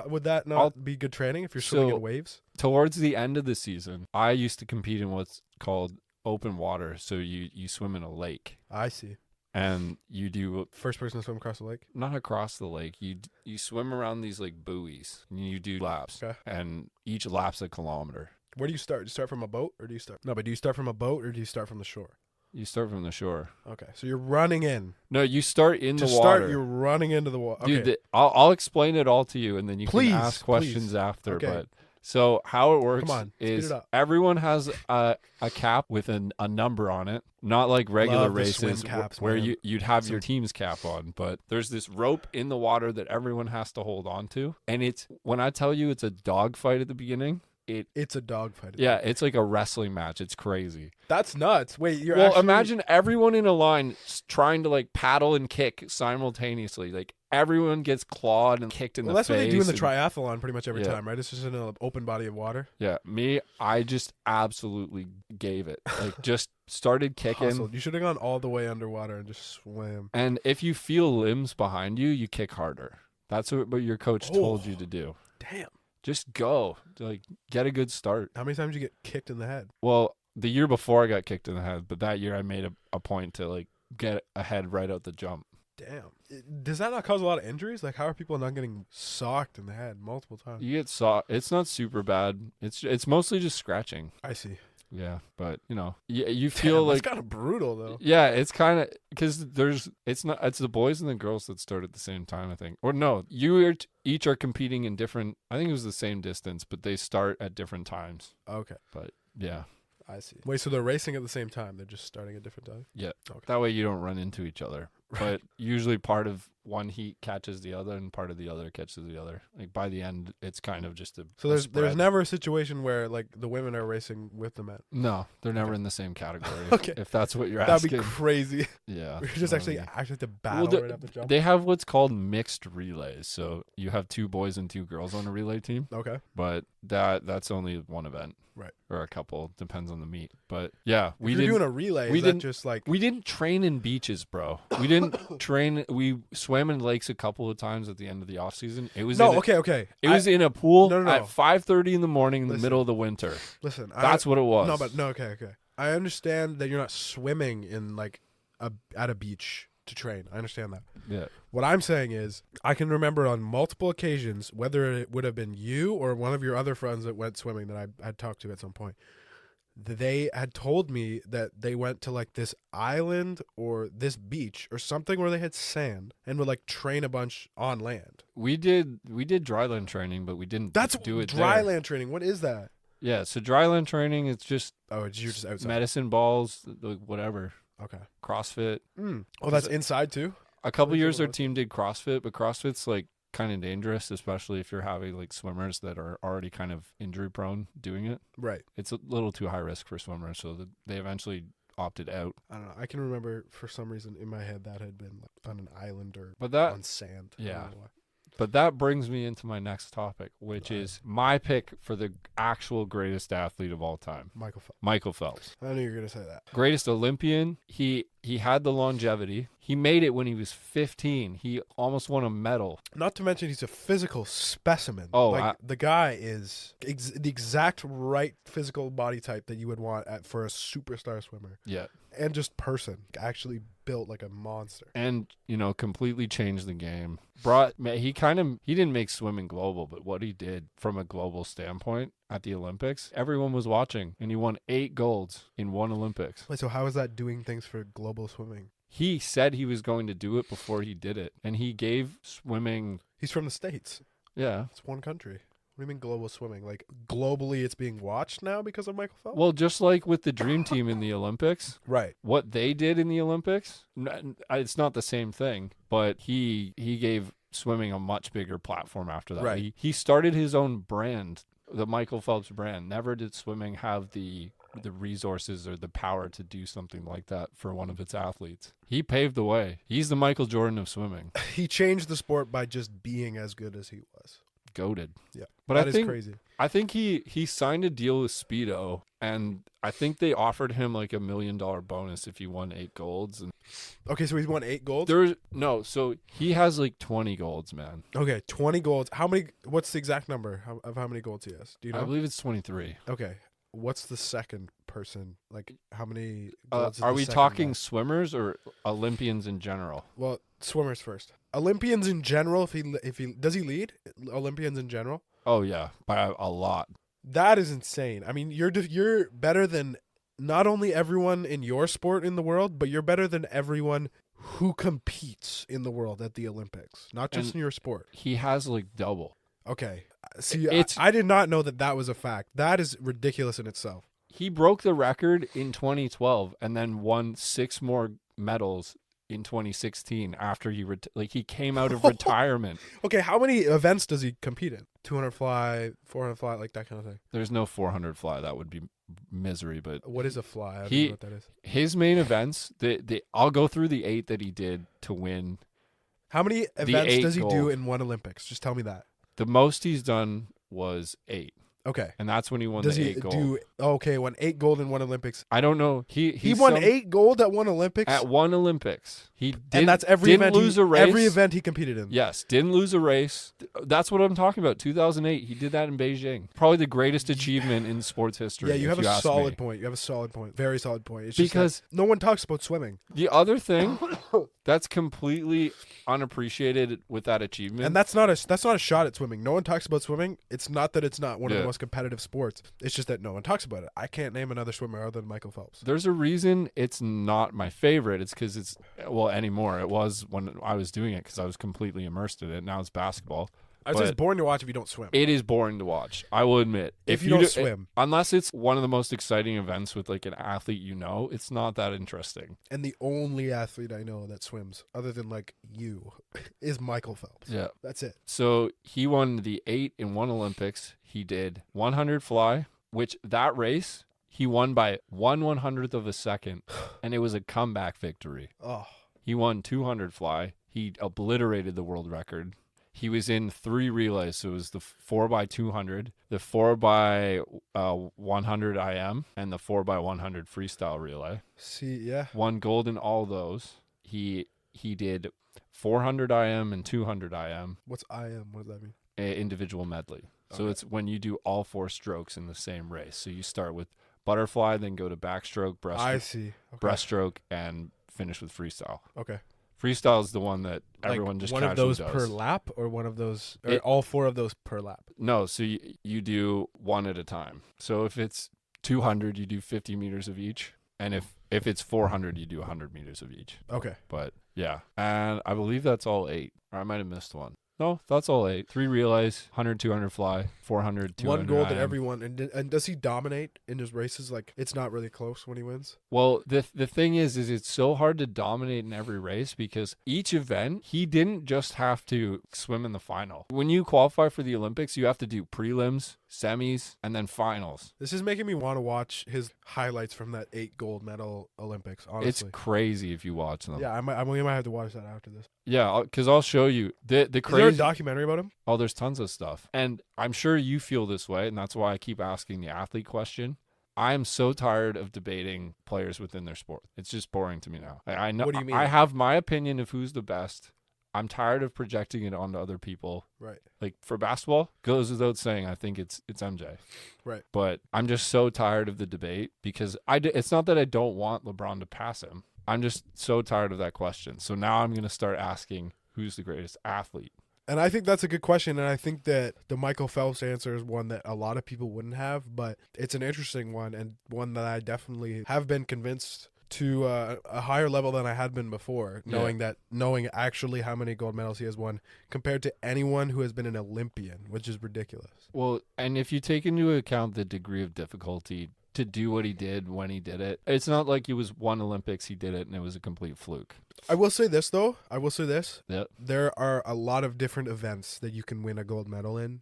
Would that not be good training if you're swimming in waves? Towards the end of the season, I used to compete in what's called open water. So you swim in a lake. I see. And you do first person to swim across the lake? Not across the lake. You swim around these like buoys and you do laps. Okay. And each lap's a kilometer. Where do you start? Do you start from a boat or do you start? No, but do you start from a boat or do you start from the shore? You start from the shore. Okay, so you're running in. No, you start in the water. To start, you're running into the water. Okay. Dude, I'll explain it all to you, and then you can ask questions after. Okay. But so how it works is everyone has a cap with a number on it, not like regular races where you'd have your team's cap on, but there's this rope in the water that everyone has to hold on to, and it's when I tell you it's a dogfight at the beginning. It's a dogfight. Yeah, it's like a wrestling match. It's crazy. That's nuts. Wait, imagine everyone in a line trying to like paddle and kick simultaneously. Like everyone gets clawed and kicked in the face. That's what they do in the triathlon pretty much every time, right? It's just in an open body of water. Yeah, I just absolutely gave it. Like just started kicking. Hustled. You should have gone all the way underwater and just swam. And if you feel limbs behind you, you kick harder. That's what your coach told you to do. Damn. Just go. Like, get a good start. How many times did you get kicked in the head? Well, the year before I got kicked in the head, but that year I made a point to, like, get ahead right out the jump. Damn. Does that not cause a lot of injuries? Like, how are people not getting socked in the head multiple times? You get socked. It's not super bad. It's mostly just scratching. I see. Yeah, but you feel like it's kind of brutal though. Yeah, it's kind of because it's the boys and the girls that start at the same time, I think. Or no, each are competing in different. I think it was the same distance, but they start at different times. Okay, but yeah, I see. Wait, so they're racing at the same time? They're just starting at different times? Yeah. Okay. That way you don't run into each other. Right. But usually part of one heat catches the other and part of the other catches the other. Like by the end, it's kind of just a So a there's spread. never a situation where like the women are racing with the men. No, they're never in the same category. Okay. If that's what you're That'd asking. be crazy. Yeah. We just actually have to battle Well, right off the jump. they have what's called mixed relays. So you have 2 boys and 2 girls on a relay team, Okay. but that's only one event. Right. Or a couple, depends on the meet. But yeah, If you're doing a relay, we is that didn't- just like we didn't train in beaches, bro. We didn't train. We swam in lakes a couple of times at the end of the off season. It was okay. It was in a pool No. at 5:30 in the morning in the Listen. middle of the winter. Listen, That's what it was. Okay. I understand that you're not swimming in like at a beach to train. I understand that. Yeah. What I'm saying is, I can remember on multiple occasions, whether it would have been you or one of your other friends that went swimming that I had talked to at some point, they had told me that they went to like this island or this beach or something where they had sand and would like train a bunch on land. We did dryland training, but we didn't That's do it dry there. land training. What is that? Yeah, so dryland training, it's just Oh, you're just outside. medicine balls, whatever. Okay. CrossFit. Oh, that's inside too? A couple Pretty years cool. our team did CrossFit, but CrossFit's like kind of dangerous, especially if you're having like swimmers that are already kind of injury prone doing it. Right. It's a little too high risk for swimmers, so they eventually opted out. I don't know. I can remember for some reason in my head that had been like on an island or But that on sand. I yeah. don't know why. But that brings me into my next topic, which is my pick for the actual greatest athlete of all time, Michael Phelps. Michael Phelps. I knew you were going to say that. Greatest Olympian. He had the longevity. He made it when he was 15. He almost won a medal. Not to mention he's a physical specimen. Oh, like the guy is the exact right physical body type that you would want for a superstar swimmer. Yeah. And just person. Actually built like a monster. And, completely changed the game. He didn't make swimming global, but what he did from a global standpoint at the Olympics, everyone was watching, and he won 8 golds in one Olympics. Wait, so how is that doing things for global swimming? He said he was going to do it before he did it, and he gave swimming, He's from the States. yeah. It's one country. What do you mean global swimming? Like globally it's being watched now because of Michael Phelps? Well, just like with the Dream Team in the Olympics, Right. what they did in the Olympics, it's not the same thing, but he gave swimming a much bigger platform after that. Right. He started his own brand, the Michael Phelps brand. Never did swimming have the resources or the power to do something like that for one of its athletes. He paved the way. He's the Michael Jordan of swimming. He changed the sport by just being as good as he was. Goated. Yeah. But That I is think crazy. I think he signed a deal with Speedo, and I think they offered him like $1 million bonus if he won 8 golds. And Okay, so he's won 8 golds? so he has like 20 golds, man. Okay, 20 golds. What's the exact number of how many golds he has? Do you I know? believe it's 23. Okay. What's the second person? Like how many golds is Are the we second talking guy? swimmers or Olympians in general? Well, swimmers first. Olympians in general, if he does he lead Olympians in general? Oh yeah, by a lot. That is insane. I mean, you're better than not only everyone in your sport in the world, but you're better than everyone who competes in the world at the Olympics, not just And in your sport. He has like double. Okay. See, It's- I did not know that was a fact. That is ridiculous in itself. He broke the record in 2012 and then won 6 more medals in 2016 after he came out of retirement. Okay, how many events does he compete in? 200 fly, 400 fly, like that kind of thing. There's no 400 fly. That would be misery, but What is a fly? I don't He- know what that is. his main events, I'll go through the 8 that he did to win. How many events 8 does he do gold. in one Olympics? Just tell me that. The most he's done was 8, Okay. and that's when he won Does the he 8 gold. do? Okay, won 8 gold in one Olympics. I don't know. He won 8 gold at one Olympics, at one Olympics. He did, and that's every didn't event. lose a race. Every event he competed in. Yes, didn't lose a race. That's what I'm talking about. 2008, he did that in Beijing. Probably the greatest achievement in sports history. Yeah, you if have a ask solid me. point. You have a solid point. Very solid point. It's Because- just that no one talks about swimming, The other thing that's completely unappreciated with that achievement, and that's not a shot at swimming. No one talks about swimming. It's not that it's not one of the Yeah. most competitive sports. It's just that no one talks about it. I can't name another swimmer other than Michael Phelps. there's a reason it's not my favorite. It's because anymore. It was when I was doing it because I was completely immersed in it. Now it's basketball. I'd say it's boring to watch if you don't swim. It is boring to watch. I will admit. If you don't swim. Unless it's one of the most exciting events with like an athlete it's not that interesting. And the only athlete I know that swims, other than like you, is Michael Phelps. Yeah. That's it. So he won the 8 in one Olympics. He did 100 fly, which that race he won by 1/100th of a second, and it was a comeback victory. Oh. He won 200 fly. He obliterated the world record. He was in 3 relays, so it was the 4x200, the 4x100 IM, and the 4x100 freestyle relay. See, yeah. Won gold in all those. He did 400 IM and 200 IM. What's IM? What does that mean? Individual medley. So Okay. it's when you do all 4 strokes in the same race. So you start with butterfly, then go to backstroke, I see. Okay. breaststroke, and finish with freestyle. Okay. Freestyle is the one that Like everyone just one of casually those does. per lap, or one of those, or It- all 4 of those per lap. No, so you do one at a time. So if it's 200, you do 50 meters of each, and if it's 400, you do 100 meters of each. Okay. But yeah, and I believe that's all 8. Or I might have missed one. No, that's all 8. 3 relays, 100, 200 fly, 400, 200 One gold in IM. every one. And does he dominate in his races? Like, it's not really close when he wins? Well, the thing is it's so hard to dominate in every race because each event, he didn't just have to swim in the final. When you qualify for the Olympics, you have to do prelims, semis, and then finals. This is making me want to watch his highlights from that 8 gold medal Olympics, honestly. It's crazy if you watch them. Yeah, we might have to watch that after this. Yeah, because I'll show you. The Is there a crazy... documentary about him? Oh, there's tons of stuff. And I'm sure you feel this way, and that's why I keep asking the athlete question. I am so tired of debating players within their sport. It's just boring to me now. I know. What do you mean? I have my opinion of who's the best. I'm tired of projecting it onto other people. Right. Like for basketball, goes without saying, I think it's MJ. Right. But I'm just so tired of the debate because it's not that I don't want LeBron to pass him. I'm just so tired of that question. So now I'm going to start asking who's the greatest athlete. And I think that's a good question, and I think that the Michael Phelps answer is one that a lot of people wouldn't have, but it's an interesting one, and one that I definitely have been convinced to a higher level than I had been before, knowing actually how many gold medals he has won compared to anyone who has been an Olympian, which is ridiculous. Well, and if you take into account the degree of difficulty to do what he did when he did it, it's not like it was one Olympics, he did it, and it was a complete fluke. I will say this, though. Yep. There are a lot of different events that you can win a gold medal in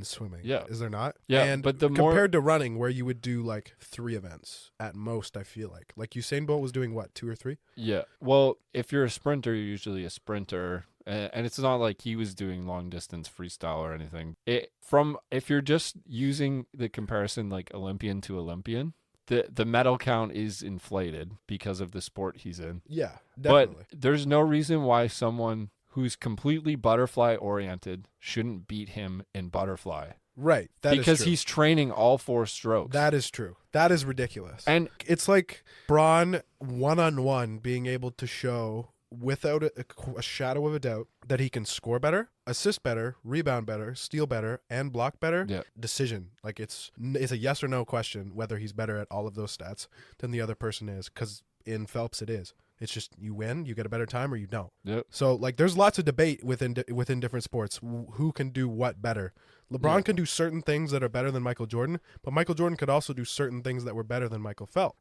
swimming. Yeah. Is there not? Yeah, And but the compared to running, where you would do like 3 events at most, I feel like. Like Usain Bolt was doing what, 2 or 3? Yeah. Well, if you're a sprinter, you're usually a sprinter. And it's not like he was doing long distance freestyle or anything. If you're just using the comparison like Olympian to Olympian, the medal count is inflated because of the sport he's in. Yeah, definitely. But there's no reason why someone who's completely butterfly oriented shouldn't beat him in butterfly. Right. That is because true. he's training all 4 strokes. That is true. That is ridiculous. And it's like Braun one-on-one being able to show without a shadow of a doubt that he can score better, assist better, rebound better, steal better, and block better. Yeah. Decision. Like it's a yes or no question whether he's better at all of those stats than the other person is, because in Phelps it is. It's just you win, you get a better time, or you don't. Yep. So like, there's lots of debate within different sports who can do what better. LeBron can do certain things that are better than Michael Jordan, but Michael Jordan could also do certain things that were better than Michael Phelps.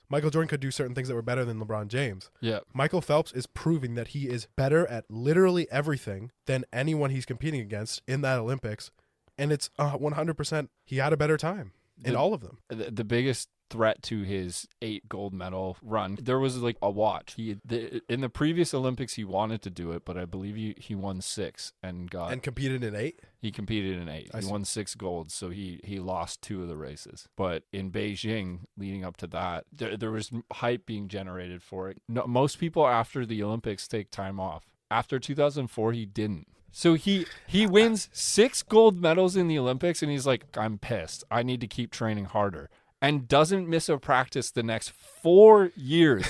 Michael Jordan could do certain things that were better than LeBron James. Yeah. Michael Phelps is proving that he is better at literally everything than anyone he's competing against in that Olympics, and it's 100%. He had a better time in all of them. The biggest threat to his 8 gold medal run, there was like a watch. In the previous Olympics he wanted to do it, but I believe he won 6 and competed in 8. He competed in 8. I He see. won 6 golds, so he lost 2 of the races. But in Beijing, leading up to that, there was hype being generated for it. No, most people after the Olympics take time off. After 2004, he didn't. So he wins 6 gold medals in the Olympics, and he's like, I'm pissed. I need to keep training harder. And doesn't miss a practice the next 4 years.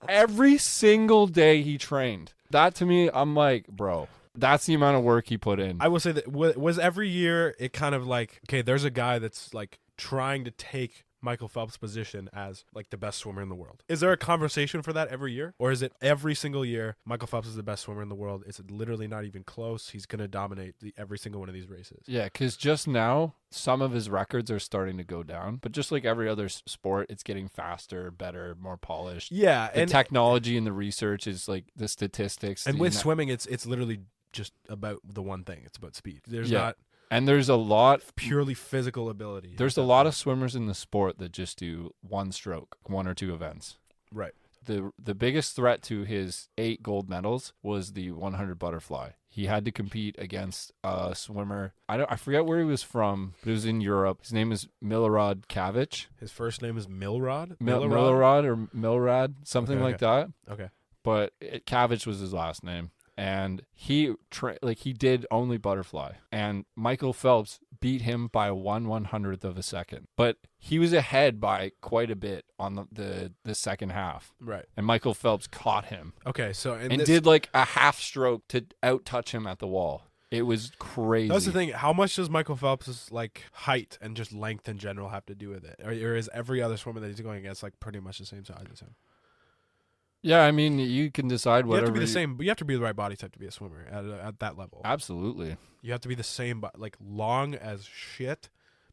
Every single day he trained. That to me, I'm like, bro, that's the amount of work he put in. I will say that was every year it kind of like, okay, there's a guy that's like trying to take Michael Phelps' position as like the best swimmer in the world? Is there a conversation for that every year? Or is it every single year Michael Phelps is the best swimmer in the world? It's literally not even close. He's going to dominate every single one of these races. Yeah, because just now, some of his records are starting to go down. But just like every other sport, it's getting faster, better, more polished. Yeah. The technology and the research is like the statistics. And with swimming, it's literally just about the one thing. It's about speed. There's not and there's a lot purely physical ability. There's a lot of swimmers in the sport that just do one stroke, 1 or 2 events. Right. The biggest threat to his 8 gold medals was the 100 butterfly. He had to compete against a swimmer. I forget where he was from, but it was in Europe. His name is Milorad Kavic. His first name is Milrad? Milorad or Milrad, something like that. Okay. But Kavic was his last name. And he did only butterfly, and Michael Phelps beat him by 1/100th of a second. But he was ahead by quite a bit on the second half. Right. And Michael Phelps caught him. Okay, so and did like a half stroke to out touch him at the wall. It was crazy. That's the thing. How much does Michael Phelps' like height and just length in general have to do with it, or is every other swimmer that he's going against like pretty much the same size as him? Yeah, I mean, you can decide whatever. You have to be the same, but you have to be the right body type to be a swimmer at that level. Absolutely. You have to be the same, but like long as shit.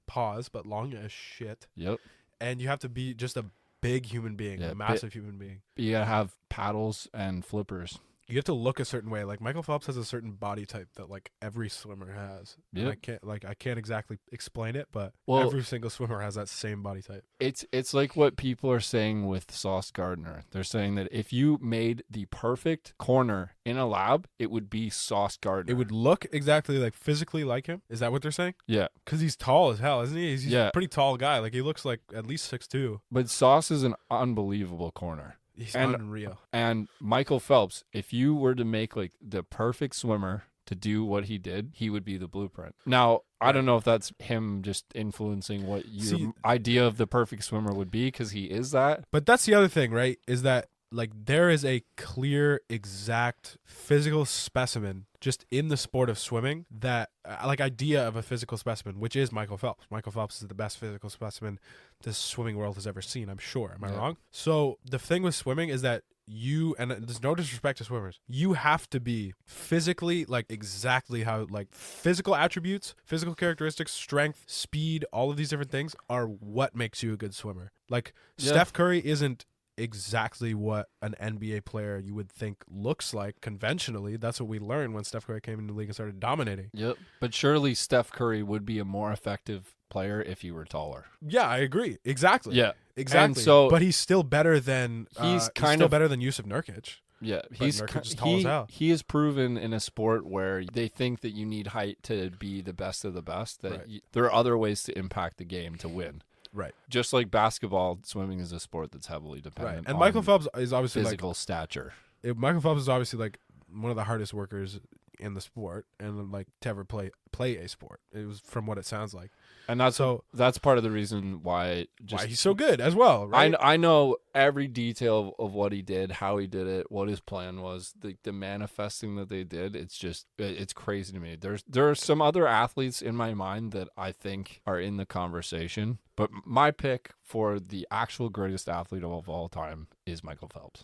Pause, but long as shit. Yep. And you have to be just a big human being, a massive human being. You gotta have paddles and flippers. You have to look a certain way. Like Michael Phelps has a certain body type that like every swimmer has. Yeah. I can't exactly explain it, but Well, every single swimmer has that same body type. It's like what people are saying with Sauce Gardner. They're saying that if you made the perfect corner in a lab, it would be Sauce Gardner. It would look exactly like physically like him. Is that what they're saying? Yeah. Because he's tall as hell, isn't he? He's a pretty tall guy. Like he looks like at least 6'2". But Sauce is an unbelievable corner. He's unreal. And Michael Phelps, if you were to make like the perfect swimmer to do what he did, he would be the blueprint. Now, I don't know if that's him just influencing what your idea of the perfect swimmer would be, because he is that. But that's the other thing, right? Is that like there is a clear, exact physical specimen just in the sport of swimming that like idea of a physical specimen, which is Michael Phelps. Michael Phelps is the best physical specimen the swimming world has ever seen, I'm sure. Am I wrong? So the thing with swimming is that and there's no disrespect to swimmers, you have to be physically like exactly how like physical attributes, physical characteristics, strength, speed, all of these different things are what makes you a good swimmer. Like Steph Curry isn't exactly what an NBA player you would think looks like conventionally. That's what we learned when Steph Curry came into the league and started dominating. Yep. But surely Steph Curry would be a more effective player if he were taller. Yeah, I agree. Exactly. Yeah. Exactly. And so, but he's still better than he's better than Yusuf Nurkic. Yeah, Nurkic is tall as hell. He is proven in a sport where they think that you need height to be the best of the best, that there are other ways to impact the game to win. Right. Just like basketball, swimming is a sport that's heavily dependent And on Michael Phelps is obviously physical stature. Michael Phelps is obviously like one of the hardest workers in the sport and like to ever play a sport. It was from what it sounds like. And that's part of the reason why he's so good as well, right? I know every detail of what he did, how he did it, what his plan was, the manifesting that they did. It's crazy to me. There are some other athletes in my mind that I think are in the conversation, but my pick for the actual greatest athlete of all time is Michael Phelps.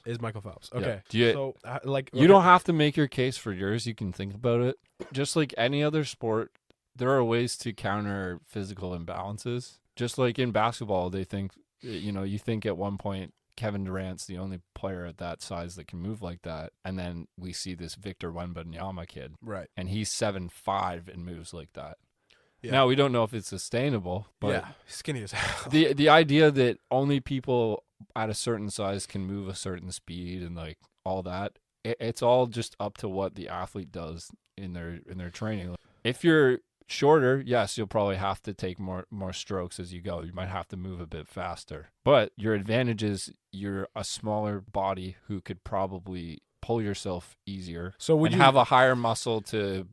Okay. Yeah. You don't have to make your case for yours. You can think about it. Just like any other sport, there are ways to counter physical imbalances. Just like in basketball, they think, you think at one point Kevin Durant's the only player at that size that can move like that. And then we see this Victor Wembanyama kid. Right. And he's 7'5" and moves like that. Yeah. Now, we don't know if it's sustainable, but skinny as hell. The idea that only people at a certain size can move a certain speed and like all that, it's all just up to what the athlete does in their training. If you're shorter, yes, you'll probably have to take more strokes as you go. You might have to move a bit faster. But your advantage is you're a smaller body who could probably pull yourself easier. So would you have a higher muscle to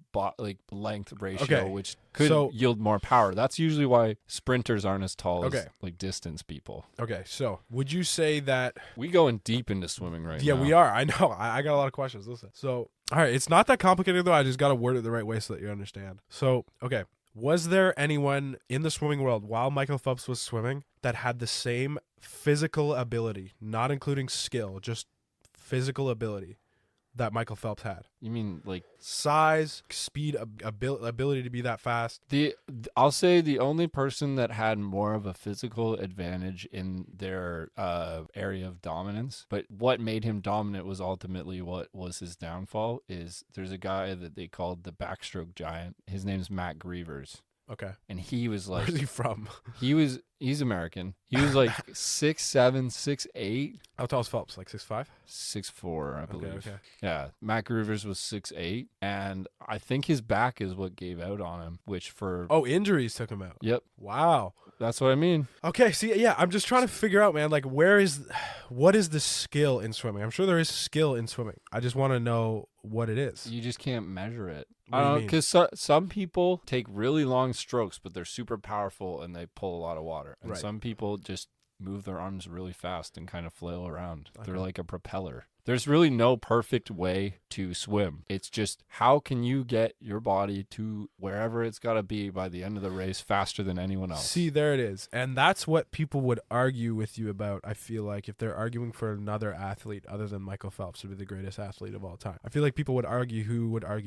length ratio, which could yield more power. That's usually why sprinters aren't as tall as like distance people. Okay, so would you say that we going deep into swimming right now? Yeah, we are. I know. I got a lot of questions. Listen. So, all right, it's not that complicated though. I just got to word it the right way so that you understand. So, okay, Was there anyone in the swimming world while Michael Phelps was swimming that had the same physical ability, not including skill, just physical ability that Michael Phelps had? You mean like Size, speed, ability to be that fast. I'll say the only person that had more of a physical advantage in their area of dominance, but what made him dominant was ultimately what was his downfall. Is there's a guy that they called the backstroke giant. His name's Matt Grievers. Okay. And he was like, Where's he from? He's American. He was like 6'7", 6'8". How tall is Phelps? Like 6'5"? 6'4", I believe. Okay. Yeah. Matt Grievers was 6'8", and I think his back is what gave out on him, which for... Oh, injuries took him out. Yep. Wow. That's what I mean. Okay, see, yeah, I'm just trying to figure out, man, like, what is the skill in swimming? I'm sure there is skill in swimming. I just want to know what it is. You just can't measure it. What do you mean? Because some people take really long strokes, but they're super powerful and they pull a lot of water. And Right. some people just move their arms really fast and kind of flail around. They're Okay. like a propeller. There's really no perfect way to swim. It's just how can you get your body to wherever it's got to be by the end of the race faster than anyone else. See, there it is. And that's what people would argue with you about, I feel like, if they're arguing for another athlete other than Michael Phelps to be the greatest athlete of all time. I feel like people would argue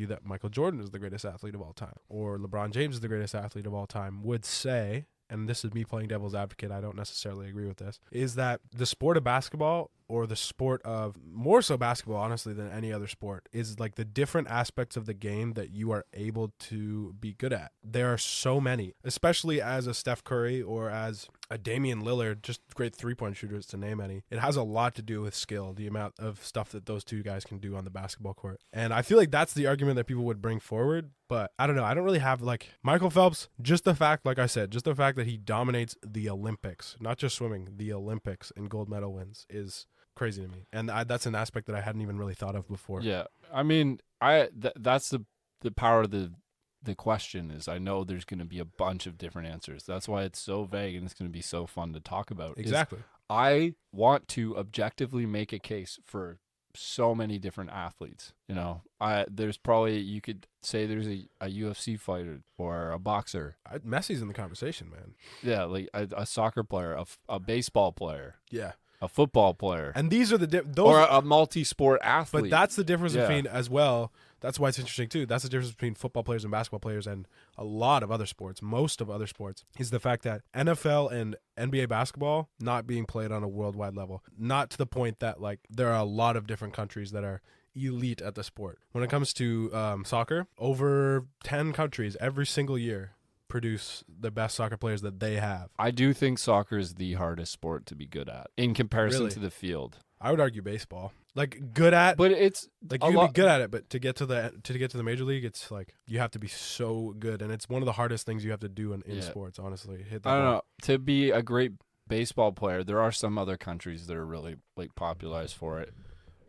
that Michael Jordan is the greatest athlete of all time, or LeBron James is the greatest athlete of all time, would say, and this is me playing devil's advocate, I don't necessarily agree with this, is that the sport of basketball, or the sport of, more so basketball, honestly, than any other sport, is like the different aspects of the game that you are able to be good at. There are so many, especially as a Steph Curry or as a Damian Lillard, just great three-point shooters to name any. It has a lot to do with skill, the amount of stuff that those two guys can do on the basketball court. And I feel like that's the argument that people would bring forward, but I don't know. I don't really have, like, Michael Phelps, just the fact, like I said, just the fact that he dominates the Olympics, not just swimming, the Olympics in gold medal wins is crazy to me. And that's an aspect that I hadn't even really thought of before. Yeah. I mean, that's the power of the question is I know there's going to be a bunch of different answers. That's why it's so vague and it's going to be so fun to talk about. Exactly. I want to objectively make a case for so many different athletes. You know, there's probably, you could say there's a UFC fighter or a boxer. Messi's in the conversation, man. Yeah, like a soccer player, a baseball player, Yeah. a football player, And these are those, or a multi-sport athlete. but that's the difference Yeah. between, as well, that's why it's interesting too. That's the difference between football players and basketball players and a lot of other sports, most of other sports, is the fact that NFL and NBA basketball not being played on a worldwide level. Not to the point that, like, there are a lot of different countries that are elite at the sport. When it comes to soccer, over 10 countries every single year produce the best soccer players that they have. I do think soccer is the hardest sport to be good at in comparison Really? to the field. I would argue baseball. Like, good at, But it's like, a you can lot- be good at it, but to get to the major league, it's like you have to be so good, and it's one of the hardest things you have to do in Yeah. sports. Honestly, hit that I don't ball. know. To be a great baseball player, there are some other countries that are really like popularized for it.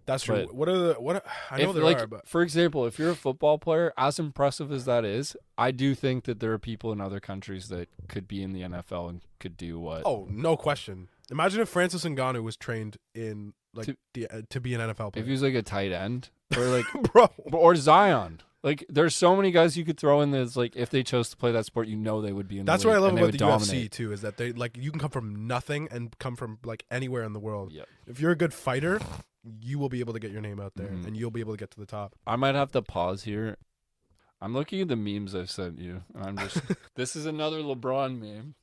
That's true. But What I know If, there like, are, but for example, if you're a football player, as impressive as that is, I do think that there are people in other countries that could be in the NFL and could do what. oh, no question. Imagine if Francis Ngannou was trained in to be an NFL player. If he was like a tight end or like Bro, or Zion. Like, there's so many guys you could throw in that's like, if they chose to play that sport, you know they would be in that's the what I league love and they about would the UFC dominate. too, is that they, like, you can come from nothing and come from, like, anywhere in the world. Yep. If you're a good fighter, you will be able to get your name out there, Mhm. and you'll be able to get to the top. I might have to pause here. I'm looking at the memes I've sent you, and I'm just. This is another LeBron meme.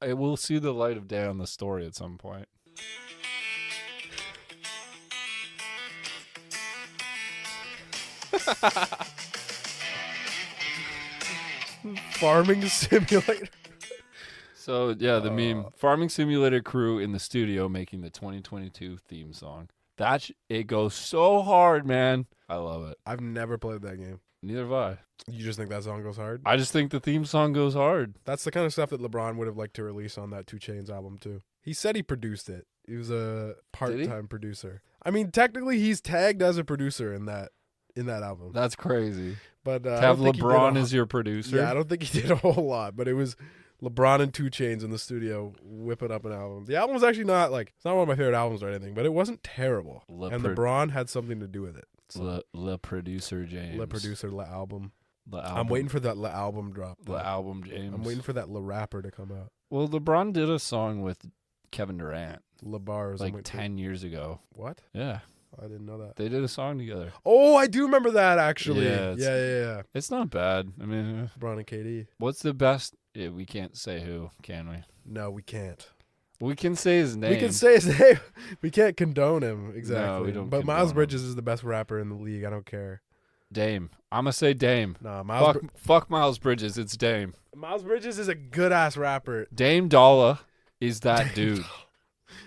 It will see the light of day on the story at some point. Farming simulator. So yeah, the meme Farming Simulator crew in the studio making the 2022 theme song. It goes so hard, man. I love it. I've never played that game. Neither have I. You just think that song goes hard? I just think the theme song goes hard. That's the kind of stuff that LeBron would have liked to release on that 2 Chainz album too. He said he produced it. He was a part-time producer. I mean, technically, he's tagged as a producer in that album. That's crazy. But To I have don't think he did LeBron a- as your producer. Yeah, I don't think he did a whole lot, but it was LeBron and 2 Chainz in the studio whipping up an album. The album was actually not, like, it's not one of my favorite albums or anything, but it wasn't terrible. And LeBron had something to do with it. So, Le producer James. Le producer, le album. I'm waiting for that album drop. the album James. I'm waiting for that rapper to come out. Well, LeBron did a song with Kevin Durant Bars like 10 years ago. What? Yeah, I didn't know that. they did a song together. Oh, I do remember that actually. Yeah, Yeah. It's not bad. I mean, LeBron and KD. what's the best? Yeah, we can't say who, can we? No, we can't. We can say his name. We can say his name. We can't condone him exactly. No, we don't But condone Miles him. Bridges is the best rapper in the league. I don't care. Dame. I'm gonna say Dame. Nah, Fuck Miles Bridges. It's Dame. Miles Bridges is a good ass rapper. Dame Dollar is that dude.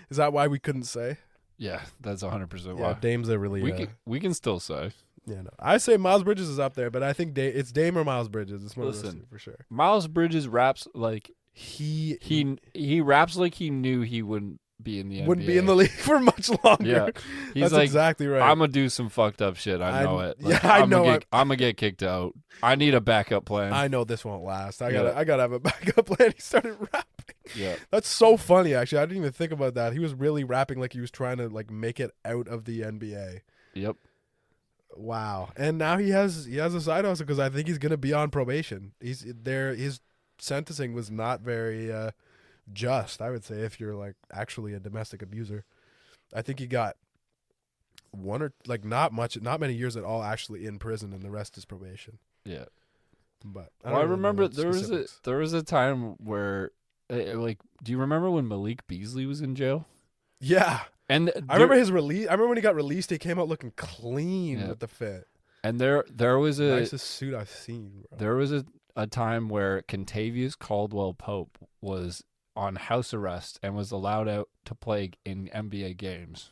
Is that why we couldn't say? Yeah, that's 100% Yeah, why. Dame's a really. We can still say. Yeah, no. I say Miles Bridges is up there, but I think it's Dame or Miles Bridges. It's one of those Listen. two for sure. Miles Bridges raps like he raps like he knew he wouldn't be in the NBA. Wouldn't be in the league for much longer. Yeah, he's That's like, exactly right. I'm gonna do some fucked up shit. I know it. Like, yeah, I know it. I'm gonna get kicked out. I need a backup plan. I know this won't last. I Yeah. gotta have a backup plan. He started rapping. Yeah, That's so funny. Actually, I didn't even think about that. He was really rapping like he was trying to like make it out of the NBA. yep. Wow. And now he has a side hustle because I think he's gonna be on probation. He's there. His sentencing was not very just, I would say, if you're like actually a domestic abuser. I think he got not many years at all actually in prison, and the rest is probation. Yeah. But I don't really know remember the there specifics. was a time where like, do you remember when Malik Beasley was in jail? Yeah. And I remember his release. I remember when he got released, he came out looking clean Yeah. with the fit. And there was a Nicest suit I've seen, bro. there was a time where Kentavious Caldwell Pope was on house arrest and was allowed out to play in NBA games.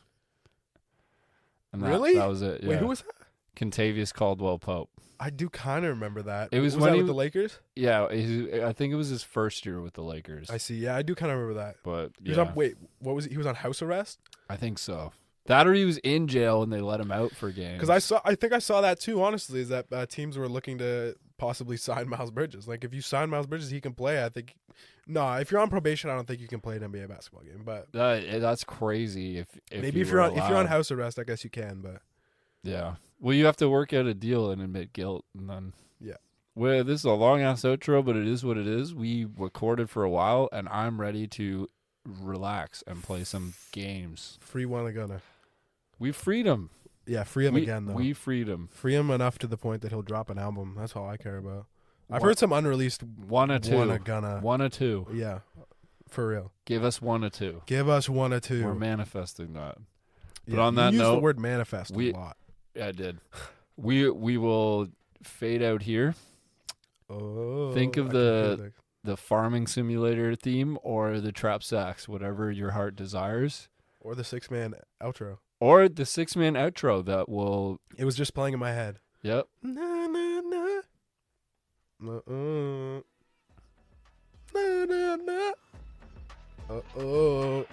And Really? That was it. Yeah. Wait, who was that? Kentavious Caldwell Pope. I do kind of remember that. It was that when with he- the Lakers? Yeah, I think it was his first year with the Lakers. I see. Yeah, I do kind of remember that. But He was yeah, on, wait, what was he? He was on house arrest? I think so. That or he was in jail and they let him out for games. Because I think I saw that too. Honestly, is that teams were looking to possibly sign Miles Bridges. Like if you sign Miles Bridges, he can play. I think. No, if you're on probation, I don't think you can play an NBA basketball game. But that's crazy. If maybe you if you're were on allowed. house arrest, I guess you can. But Yeah. Well, you have to work out a deal and admit guilt, and then. Yeah. Well, this is a long ass outro, but it is what it is. We recorded for a while, and I'm ready to relax and play some games. free one gonna. We freed him. Yeah, free him again though. We freed him. Free him enough to the point that he'll drop an album. That's all I care about. I've One- heard some unreleased One or two. Wanna gonna. One or two. Yeah, for real. Give us one or two. Give us one or two. We're manifesting that. Yeah, But on that you used the note, word manifest we- a lot. Yeah, I did. We will fade out here. Oh, Think of I can hear the farming simulator theme or the trap sax, whatever your heart desires. or the 6-man outro. Or the 6-man outro that will. It was just playing in my head. Yep. Na na na. Na na na. Uh oh.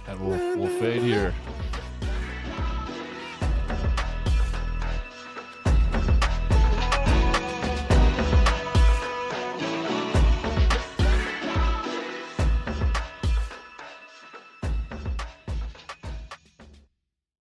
And we'll fade here.